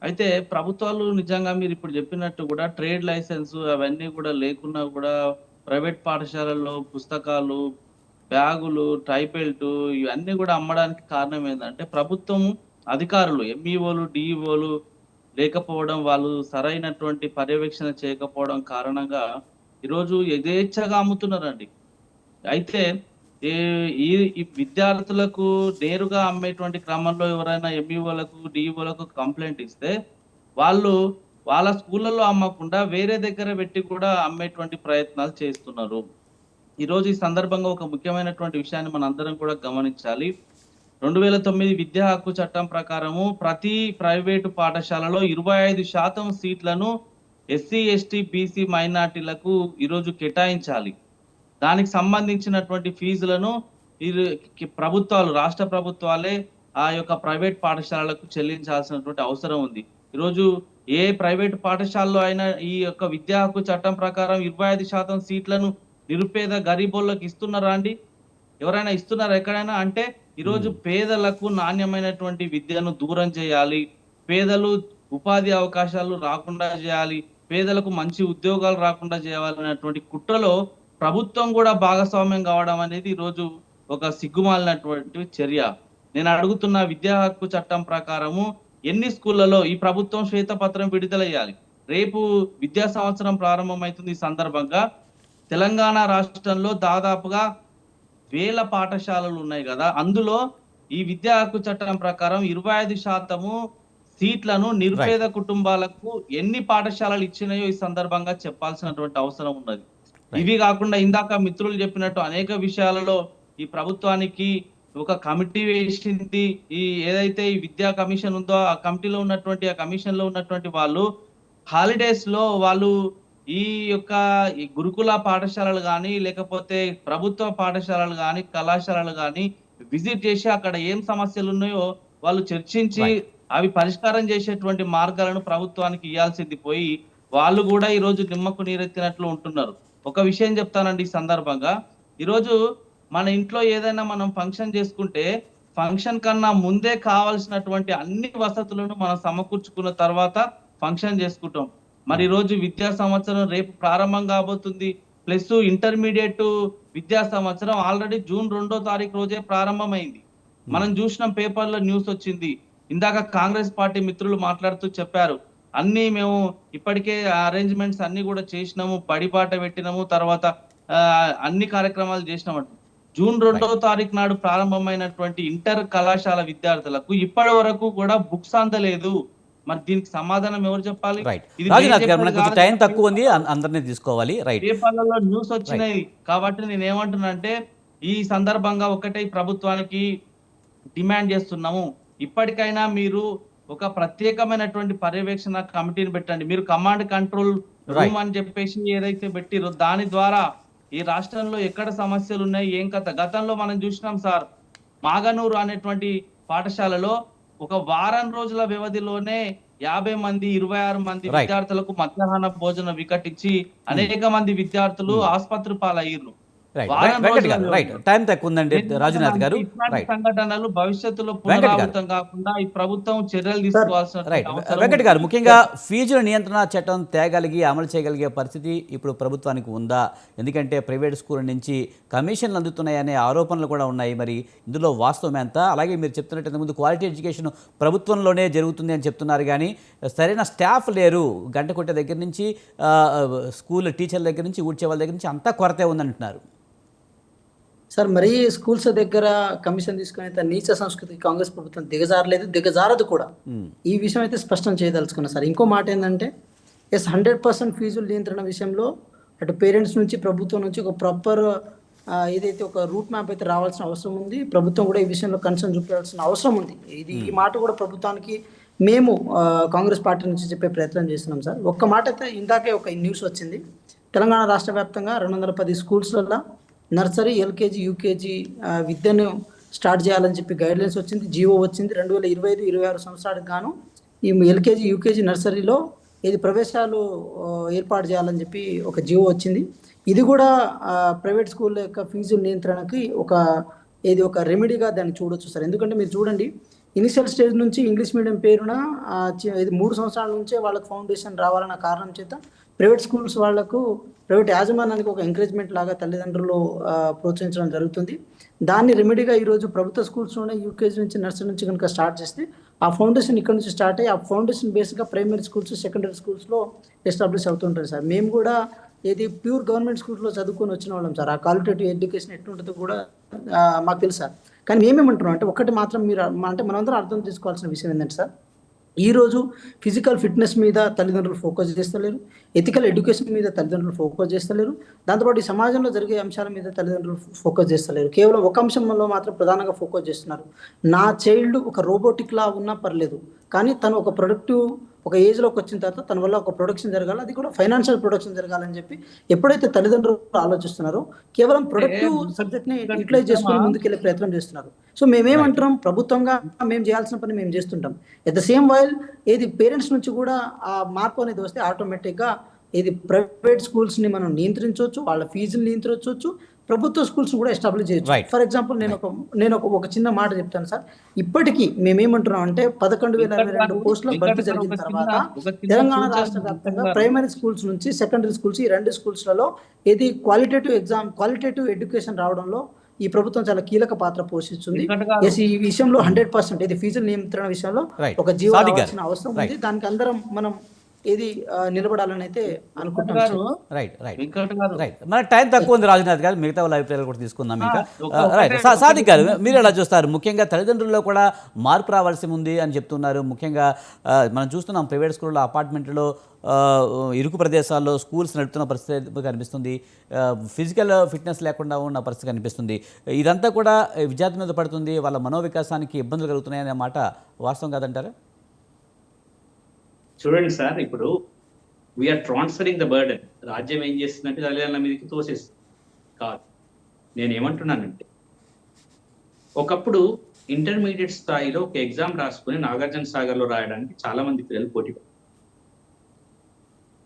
అయితే ప్రభుత్వాలు నిజంగా మీరు ఇప్పుడు చెప్పినట్టు కూడా ట్రేడ్ లైసెన్స్ అవన్నీ కూడా లేకున్నా కూడా ప్రైవేట్ పాఠశాలల్లో పుస్తకాలు, బ్యాగులు, టైబెల్ట్ ఇవన్నీ కూడా అమ్మడానికి కారణం ఏంటంటే ప్రభుత్వం అధికారులు, ఎంఈఓలు, డిఈఓలు లేకపోవడం, వాళ్ళు సరైనటువంటి పర్యవేక్షణ చేయకపోవడం కారణంగా ఈరోజు యథేచ్ఛగా అమ్ముతున్నారండి. అయితే ఈ విద్యార్థులకు నేరుగా అమ్మేటువంటి క్రమంలో ఎవరైనా ఎంఈఓలకు, డిఈఓలకు కంప్లైంట్ ఇస్తే వాళ్ళు వాళ్ళ స్కూళ్ళలో అమ్మకుండా వేరే దగ్గర పెట్టి కూడా అమ్మేటువంటి ప్రయత్నాలు చేస్తున్నారు. ఈరోజు ఈ సందర్భంగా ఒక ముఖ్యమైనటువంటి విషయాన్ని మన అందరం కూడా గమనించాలి. 2009 విద్యా హక్కు చట్టం ప్రకారము ప్రతి ప్రైవేటు పాఠశాలలో 25% సీట్లను ఎస్సీ, ఎస్టీ, బీసీ, మైనార్టీలకు ఈరోజు కేటాయించాలి. దానికి సంబంధించినటువంటి ఫీజులను ప్రభుత్వాలు, రాష్ట్ర ప్రభుత్వాలే ఆ యొక్క ప్రైవేట్ పాఠశాలలకు చెల్లించాల్సినటువంటి అవసరం ఉంది. ఈరోజు ఏ ప్రైవేట్ పాఠశాలలో అయినా ఈ యొక్క విద్యా హక్కు చట్టం ప్రకారం 25% సీట్లను నిరుపేద గరీబోళ్ళకి ఇస్తున్నారా అండి? ఎవరైనా ఇస్తున్నారా ఎక్కడైనా? అంటే ఈరోజు పేదలకు నాణ్యమైనటువంటి విద్యను దూరం చేయాలి, పేదలు ఉపాధి అవకాశాలు రాకుండా చేయాలి, పేదలకు మంచి ఉద్యోగాలు రాకుండా చేయాలనేటువంటి కుట్రలో ప్రభుత్వం కూడా భాగస్వామ్యం కావడం అనేది ఈరోజు ఒక సిగ్గుమాలినటువంటి చర్య. నేను అడుగుతున్న విద్యా హక్కు చట్టం ప్రకారము ఎన్ని స్కూళ్లలో ఈ ప్రభుత్వం శ్వేతపత్రం విడుదలయ్యాలి. రేపు విద్యా సంవత్సరం ప్రారంభమవుతుంది. ఈ సందర్భంగా తెలంగాణ రాష్ట్రంలో దాదాపుగా 1000 పాఠశాలలు ఉన్నాయి కదా, అందులో ఈ విద్యా హక్కు చట్టం ప్రకారం 25% సీట్లను నిరుపేద కుటుంబాలకు ఎన్ని పాఠశాలలు ఇచ్చినాయో ఈ సందర్భంగా చెప్పాల్సినటువంటి అవసరం ఉన్నది. ఇవి కాకుండా ఇందాక మిత్రులు చెప్పినట్టు అనేక విషయాలలో ఈ ప్రభుత్వానికి ఒక కమిటీ వేసింది. ఈ ఏదైతే ఈ విద్యా కమిషన్ ఉందో ఆ కమిటీలో ఉన్నటువంటి, ఆ కమిషన్ లో ఉన్నటువంటి వాళ్ళు హాలిడేస్ లో వాళ్ళు ఈ యొక్క ఈ గురుకుల పాఠశాలలు కానీ, లేకపోతే ప్రభుత్వ పాఠశాలలు కానీ, కళాశాలలు కానీ విజిట్ చేసి అక్కడ ఏం సమస్యలు ఉన్నాయో వాళ్ళు చర్చించి అవి పరిష్కారం చేసేటువంటి మార్గాలను ప్రభుత్వానికి ఇవ్వాల్సింది పోయి వాళ్ళు కూడా ఈ రోజు నిమ్మకు నీరెత్తినట్లు ఉంటున్నారు. ఒక విషయం చెప్తానండి ఈ సందర్భంగా, ఈరోజు మన ఇంట్లో ఏదైనా మనం ఫంక్షన్ చేసుకుంటే ఫంక్షన్ కన్నా ముందే కావాల్సినటువంటి అన్ని వసతులను మనం సమకూర్చుకున్న తర్వాత ఫంక్షన్ చేసుకుంటాం. మరి ఈ రోజు విద్యా సంవత్సరం రేపు ప్రారంభం కాబోతుంది. ప్లస్ ఇంటర్మీడియట్ విద్యా సంవత్సరం ఆల్రెడీ జూన్ 2వ తారీఖు రోజే ప్రారంభమైంది. మనం చూసినాం, పేపర్లో న్యూస్ వచ్చింది. ఇందాక కాంగ్రెస్ పార్టీ మిత్రులు మాట్లాడుతూ చెప్పారు, అన్ని మేము ఇప్పటికే అరేంజ్మెంట్స్ అన్ని కూడా చేసినాము, బడిబాట పెట్టినాము, తర్వాత అన్ని కార్యక్రమాలు చేసినామంట. జూన్ 2వ తారీఖు నాడు ప్రారంభమైనటువంటి ఇంటర్ కళాశాల విద్యార్థులకు ఇప్పటి వరకు కూడా బుక్స్ అందలేదు. మరి దీనికి సమాధానం ఎవరు చెప్పాలి? రైట్ ఇది రాజునాథ్ గారు, నేను మనకు కొంచెం చెప్పేది టైం కాదు. తక్కువ ఉంది, అందరినీ తీసుకోవాలి. రైట్ పేపర్లలో న్యూస్ వచ్చినాయి కాబట్టి నేను ఏమంటున్నానంటే, ఈ సందర్భంగా ఒకటే ప్రభుత్వానికి డిమాండ్ చేస్తున్నాము, ఇప్పటికైనా మీరు ఒక ప్రత్యేకమైనటువంటి పర్యవేక్షణ కమిటీని పెట్టండి. మీరు కమాండ్ కంట్రోల్ రూమ్ అని చెప్పేసి ఏదైతే పెట్టిరో దాని ద్వారా ఈ రాష్ట్రంలో ఎక్కడ సమస్యలు ఉన్నాయి, ఏం కథ. గతంలో మనం చూసినాం సార్, మాగనూరు అనేటువంటి పాఠశాలలో ఒక వారం రోజుల వ్యవధిలోనే 50 మంది 26 మంది Right. విద్యార్థులకు మధ్యాహ్న భోజనం వికటించి అనేక మంది విద్యార్థులు ఆసుపత్రి పాలయ్యారు. రైట్ వారం వెంకట్ రోజుల గారు, రైట్ టైం తక్కువ ఉందండి రాజునాథ్ గారు. ఇట్లాంటి రైట్ సంఘటనలు భవిష్యత్తులో వెంకట్ గారు. పునరావృతం కాకుండా ఈ ప్రభుత్వం చర్యలు తీసుకోవాల్సిన రైట్ అవసరం వెంకట్ ఉంది. గారు, ముఖ్యంగా ఫీజుల నియంత్రణ చట్టం తేగలిగి అమలు చేయగలిగే పరిస్థితి ఇప్పుడు ప్రభుత్వానికి ఉందా? ఎందుకంటే ప్రైవేట్ స్కూల్ నుంచి కమిషన్లు అందుతున్నాయనే ఆరోపణలు కూడా ఉన్నాయి. మరి ఇందులో వాస్తవం ఎంత? అలాగే మీరు చెప్తున్నట్టు ఇంతకుముందు క్వాలిటీ ఎడ్యుకేషన్ ప్రభుత్వంలోనే జరుగుతుంది అని చెప్తున్నారు, కానీ సరైన స్టాఫ్ లేరు. గంట కొట్టే దగ్గర నుంచి స్కూల్ టీచర్ల దగ్గర నుంచి ఊడ్చే వాళ్ళ దగ్గర నుంచి అంతా కొరతే ఉందంటున్నారు. సార్, మరీ స్కూల్స్ దగ్గర కమిషన్ తీసుకునే నీచ సంస్కృతి కాంగ్రెస్ ప్రభుత్వం దిగజారలేదు, దిగజారదు కూడా. ఈ విషయం అయితే స్పష్టం చేయదలుచుకున్నా సార్. ఇంకో మాట ఏంటంటే, 100% ఫీజుల నియంత్రణ విషయంలో అటు పేరెంట్స్ నుంచి ప్రభుత్వం నుంచి ఒక ప్రాపర్ ఏదైతే ఒక రూట్ మ్యాప్ అయితే రావాల్సిన అవసరం ఉంది. ప్రభుత్వం కూడా ఈ విషయంలో కన్సర్న్ చూపించాల్సిన అవసరం ఉంది. ఈ మాట కూడా ప్రభుత్వానికి మేము కాంగ్రెస్ పార్టీ నుంచి చెప్పే ప్రయత్నం చేస్తున్నాం సార్. ఒక్క మాట అయితే ఇందాకే ఒక న్యూస్ వచ్చింది. తెలంగాణ రాష్ట్ర వ్యాప్తంగా 210 స్కూల్స్లలో నర్సరీ, ఎల్కేజీ, యూకేజీ విద్యను స్టార్ట్ చేయాలని చెప్పి గైడ్లైన్స్ వచ్చింది, జీవో వచ్చింది. 2025-26 సంవత్సరానికి గాను ఈ ఎల్కేజీ, యూకేజీ, నర్సరీలో ప్రవేశాలు ఏర్పాటు చేయాలని చెప్పి ఒక జీవో వచ్చింది. ఇది కూడా ప్రైవేట్ స్కూల్ యొక్క ఫీజు నియంత్రణకి ఒక రెమెడీగా దాన్ని చూడొచ్చు సార్. ఎందుకంటే మీరు చూడండి, ఇనిషియల్ స్టేజ్ నుంచి ఇంగ్లీష్ మీడియం పేరున 3 సంవత్సరాల నుంచే వాళ్ళకి ఫౌండేషన్ రావాలన్న కారణం చేత ప్రైవేట్ స్కూల్స్ వాళ్లకు, ప్రైవేట్ యాజమాన్యానికి ఒక ఎంకరేజ్మెంట్ లాగా తల్లిదండ్రులు ప్రోత్సహించడం జరుగుతుంది. దాన్ని రెమెడీగా ఈరోజు ప్రభుత్వ స్కూల్స్లోనే యూకేజీ నుంచి, నర్సరీ నుంచి కనుక స్టార్ట్ చేస్తే ఆ ఫౌండేషన్ ఇక్కడ నుంచి స్టార్ట్ అయ్యి ఆ ఫౌండేషన్ బేస్గా ప్రైమరీ స్కూల్స్, సెకండరీ స్కూల్స్లో ఎస్టాబ్లిష్ అవుతుంటుంది సార్. మేము కూడా ప్యూర్ గవర్నమెంట్ స్కూల్స్లో చదువుకొని వచ్చిన వాళ్ళం సార్. ఆ క్వాలిటేటివ్ ఎడ్యుకేషన్ ఎట్లుంటుందో కూడా మాకు తెలుసు సార్. కానీ మేమేమంటున్నాం అంటే, ఒకటి మాత్రం మీరు అంటే మనందరం అర్థం చేసుకోవాల్సిన విషయం ఏంటంటే సార్, ఈరోజు ఫిజికల్ ఫిట్నెస్ మీద తల్లిదండ్రులు ఫోకస్ చేస్తలేరు, ఎథికల్ ఎడ్యుకేషన్ మీద తల్లిదండ్రులు ఫోకస్ చేస్తలేరు, దాంతోపాటు ఈ సమాజంలో జరిగే అంశాల మీద తల్లిదండ్రులు ఫోకస్ చేస్తలేరు. కేవలం ఒక అంశంలో మాత్రం ప్రధానంగా ఫోకస్ చేస్తున్నారు. నా చైల్డ్ ఒక రోబోటిక్ లా ఉన్నా పర్లేదు, కానీ తను ఒక ప్రొడక్టివ్ ఒక ఏజ్లోకి వచ్చిన తర్వాత తన వల్ల ఒక ప్రొడక్షన్ జరగాలి, అది కూడా ఫైనాన్షియల్ ప్రొడక్షన్ జరగాలని చెప్పి ఎప్పుడైతే తల్లిదండ్రులు ఆలోచిస్తున్నారో కేవలం ప్రొడక్టివ్ సబ్జెక్ట్ని యూటిలైజ్ చేసుకొని ముందుకెళ్ళే ప్రయత్నం చేస్తున్నారు. సో మేమేమంటున్నాం, ప్రభుత్వంగా మేము చేయాల్సిన పని మేము చేస్తుంటాం. At the same while parents నుంచి కూడా ఆ మార్పు అనేది వస్తే ఆటోమేటిక్గా ప్రైవేట్ స్కూల్స్ని మనం నియంత్రించవచ్చు, వాళ్ళ ఫీజులు నియంత్రించవచ్చు, ప్రభుత్వ స్కూల్స్ కూడా ఎస్టాబ్లిష్ చేయొచ్చు. ఫర్ ఎగ్జాంపుల్ నేను ఒక చిన్న మాట చెప్తాను సార్. ఇప్పటికీ మేమేమంటున్నాం అంటే 11,022 పోస్టుల భర్తీ జరిగిన తర్వాత తెలంగాణ రాష్ట్ర వ్యాప్తంగా ప్రైమరీ స్కూల్స్ నుంచి సెకండరీ స్కూల్స్, ఈ 2 స్కూల్స్లలో క్వాలిటేటివ్ ఎడ్యుకేషన్ రావడంలో ఈ ప్రభుత్వం చాలా కీలక పాత్ర పోషిస్తుంది. ఈ విషయంలో 100% ఫీజుల నియంత్రణ విషయంలో ఒక జీవో రావాల్సిన అవసరం ఉంది. దానికి అందరం మనం నిలబడాలని అయితే అనుకుంటున్నారు. మన టైం తక్కువ ఉంది రాజునాథ్ గారు, మిగతా వాళ్ళ అభిప్రాయాలు కూడా తీసుకుందాం. ఇంకా రైట్ సాదిక్ గారు, మీరు ఎలా చూస్తారు? ముఖ్యంగా తల్లిదండ్రుల్లో కూడా మార్పు రావాల్సి ఉంది అని చెప్తున్నారు. ముఖ్యంగా మనం చూస్తున్నాం ప్రైవేట్ స్కూల్లో, అపార్ట్మెంట్లో, ఇరుకు ప్రదేశాల్లో స్కూల్స్ నడుపుతున్న పరిస్థితి కనిపిస్తుంది. ఫిజికల్ ఫిట్నెస్ లేకుండా ఉన్న పరిస్థితి కనిపిస్తుంది. ఇదంతా కూడా విద్యార్థి మీద పడుతుంది, వాళ్ళ మనోవికాసానికి ఇబ్బందులు కలుగుతున్నాయి అనే మాట వాస్తవం కాదంటారా? చూడండి సార్, ఇప్పుడు వీఆర్ ట్రాన్స్ఫరింగ్ ద బర్డెన్. రాజ్యం ఏం చేస్తుందంటే తల్లిదండ్రుల మీదకి తోసేస్తుంది కాదు. నేను ఏమంటున్నానంటే, ఒకప్పుడు ఇంటర్మీడియట్ స్థాయిలో ఒక ఎగ్జామ్ రాసుకుని నాగార్జున సాగర్లో రాయడానికి చాలా మంది పిల్లలు పోటీ పడ్డారు.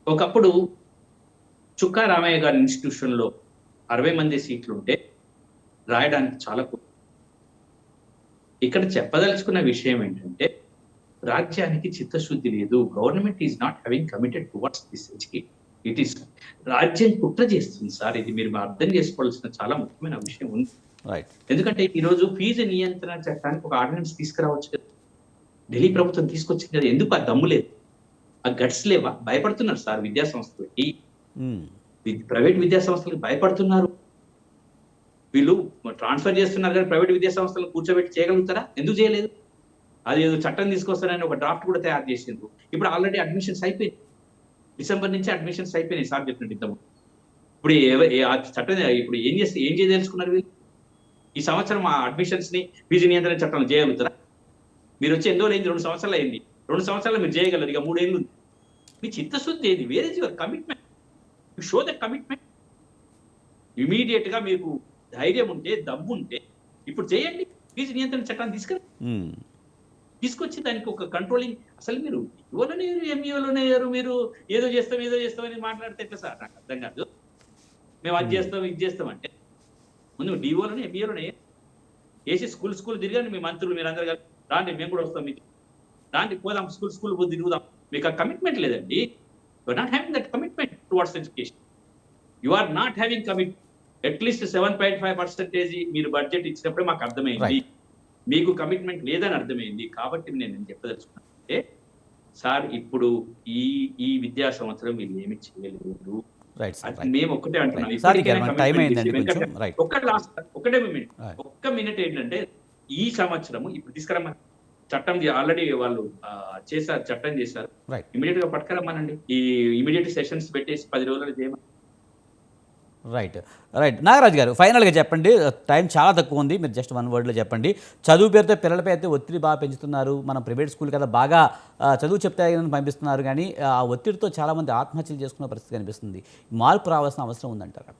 ఒకప్పుడు చుక్కా రామయ్య గారి ఇన్స్టిట్యూషన్లో 60 మంది సీట్లుంటే రాయడానికి చాలా ఇక్కడ చెప్పదలుచుకున్న విషయం ఏంటంటే, రాజ్యానికి చిత్తశుద్ధి లేదు. Government is not having committed towards this education. It is రాజ్యం కుట్ర చేస్తుంది సార్. ఇది మీరు అర్థం చేసుకోవాల్సిన చాలా ముఖ్యమైన విషయం ఉంది. రైట్. ఎందుకంటే ఈ రోజు ఫీజు నియంత్రణ చట్టానికి ఒక ఆర్డినెన్స్ తీసుకురావచ్చు కదా. ఢిల్లీ ప్రభుత్వం తీసుకొచ్చింది కదా. ఎందుకు ఆ దమ్ము లేదు, ఆ గట్స్ లేవా? భయపడుతున్నారు సార్ విద్యా సంస్థలకి, ప్రైవేట్ విద్యా సంస్థలకు భయపడుతున్నారు. వీళ్ళు ట్రాన్స్ఫర్ చేస్తున్నారు కానీ ప్రైవేట్ విద్యా సంస్థలను కూర్చోబెట్టి చేయగలుగుతారా? ఎందుకు చేయలేదు? అది ఏదో చట్టం తీసుకొస్తారని ఒక డ్రాఫ్ట్ కూడా తయారు చేసిండ్రు. ఇప్పుడు ఆల్రెడీ అడ్మిషన్స్ అయిపోయింది. డిసెంబర్ నుంచి అడ్మిషన్స్ అయిపోయినాయి సార్ చెప్పినట్టు ఇంతకు. ఇప్పుడు ఆ చట్టం ఇప్పుడు ఏం చేయదలుచుకున్నారు వీళ్ళు? ఈ సంవత్సరం ఆ అడ్మిషన్స్ ని ఫీజు నియంత్రణ చట్టం చేయగలుగుతారా? మీరు వచ్చి ఎన్నో అయింది, 2 సంవత్సరాలు అయింది. 2 సంవత్సరాలు మీరు చేయగలరు, ఇక 3 ఏళ్ళు ఉంది. మీ చిత్తశుద్ధి ఏది? Where is your commitment? You show the commitment. Immediate గా మీకు ధైర్యం ఉంటే, దమ్ము ఉంటే ఇప్పుడు చేయండి. ఫీజు నియంత్రణ చట్టాన్ని తీసుకొచ్చి దానికి ఒక కంట్రోలింగ్. అసలు మీరు ఇవ్వలోనే ఎంఈఓలోనే మీరు ఏదో చేస్తామని మాట్లాడితే ఎట్లా సార్? నాకు అర్థం కాదు. మేము అది చేస్తాం ఇది చేస్తాం అంటే ముందు డిఓలోనే ఎంఈఓలోనే వేసి స్కూల్ తిరిగాను. మీ మంత్రులు మీరు అందరు కలిసి రాండి, మేము కూడా వస్తాం, మీకు రాండి, పోదాం, స్కూల్ తిరుగుదాం. మీకు ఆ కమిట్మెంట్ లేదండి. You are not having that commitment towards education. You are not having commit. అట్లీస్ట్ 7.5% మీరు బడ్జెట్ ఇచ్చినప్పుడే మాకు అర్థమైంది మీకు కమిట్మెంట్ లేదని అర్థమైంది. కాబట్టి నేను చెప్పదలుచుకున్నాను అంటే సార్, ఇప్పుడు ఈ విద్యా సంవత్సరం వీళ్ళు ఏమి చేయలేదు. మేము ఒక్కటే అంటున్నాం, ఒక్క మినిట్ ఏంటంటే ఈ సంవత్సరము ఇప్పుడు తీసుకురమ్మని చట్టం ఆల్రెడీ వాళ్ళు చేశారు, చట్టం చేశారు. ఇమీడియట్ గా పట్టుకురమ్మనండి. ఈ ఇమీడియట్ సెషన్స్ పెట్టేసి 10 రోజులు చేయమని. రైట్. నాగరాజు గారు, ఫైనల్గా చెప్పండి, టైం చాలా తక్కువ ఉంది, మీరు జస్ట్ 1 వర్డ్లో చెప్పండి. చదువు పేరుతో పిల్లలపై అయితే ఒత్తిడి బాగా పెంచుతున్నారు. మనం ప్రైవేట్ స్కూల్ కదా బాగా చదువు చెప్తే పంపిస్తున్నారు, కానీ ఆ ఒత్తిడితో చాలామంది ఆత్మహత్యలు చేసుకున్న పరిస్థితి కనిపిస్తుంది. మార్పు రావాల్సిన అవసరం ఉందంటారా?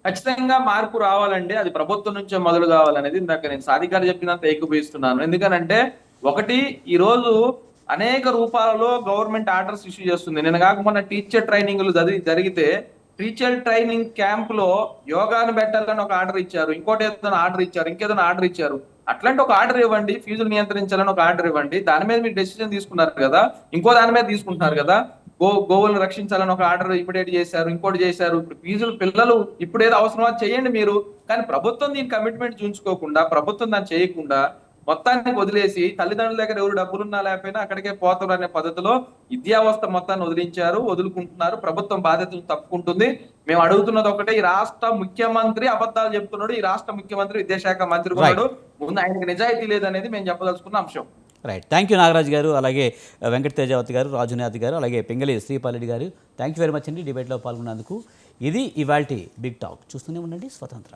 ఖచ్చితంగా మార్పు రావాలంటే అది ప్రభుత్వం నుంచే మొదలు కావాలనేది ఇందాక నేను సాధికారి చెప్పినంత ఏకీభవిస్తున్నాను. ఎందుకనంటే ఒకటి, ఈ రోజు అనేక రూపాలలో గవర్నమెంట్ ఆర్డర్స్ ఇష్యూ చేస్తుంది. నేను కాకుండా టీచర్ ట్రైనింగ్లు జరిగితే టీచర్ ట్రైనింగ్ క్యాంప్ లో యోగాను పెట్టాలని ఒక ఆర్డర్ ఇచ్చారు, ఇంకోటి ఏదైనా ఆర్డర్ ఇచ్చారు, ఇంకేదైనా ఆర్డర్ ఇచ్చారు. అట్లాంటి ఒక ఆర్డర్ ఇవ్వండి, ఫీజులు నియంత్రించాలని ఒక ఆర్డర్ ఇవ్వండి. దాని మీద మీరు డెసిషన్ తీసుకున్నారు కదా, ఇంకో దాని మీద తీసుకుంటున్నారు కదా. గోవులను రక్షించాలని ఒక ఆర్డర్ ఇమిడియేట్ చేశారు, ఇంకోటి చేశారు. ఇప్పుడు ఫీజులు పిల్లలు ఇప్పుడు ఏదో అవసరమో చేయండి మీరు, కానీ ప్రభుత్వం దీని కమిట్మెంట్ చూపించుకోకుండా, ప్రభుత్వం దాన్ని చేయకుండా మొత్తాన్ని వదిలేసి తల్లిదండ్రుల దగ్గర ఎవరు డబ్బులున్నా లేకపోయినా అక్కడికే పోతారు అనే పద్ధతిలో విద్యావ్యవస్థ మొత్తాన్ని వదులుకుంటున్నారు. ప్రభుత్వం బాధ్యతలు తప్పుకుంటుంది. మేము అడుగుతున్నది ఒకటే, ఈ రాష్ట్ర ముఖ్యమంత్రి అబద్ధాలు చెప్తున్నాడు, ఈ రాష్ట్ర ముఖ్యమంత్రి విద్యాశాఖ మంత్రి ఉన్నాడు, ముందు ఆయనకి నిజాయితీ లేదనేది మేము చెప్పదలుచుకున్న అంశం. రైట్. థ్యాంక్ యూ నాగరాజు గారు, అలాగే వెంకట తేజావతి గారు, రాజునాథ్ గారు, అలాగే పింగళి శ్రీపాలరెడ్డి గారు. థ్యాంక్ యూ వెరీ మచ్ అండి డిబేట్లో పాల్గొన్నందుకు. ఇది ఇవాల్టి బిగ్ టాక్. చూస్తూనే ఉండండి స్వతంత్ర.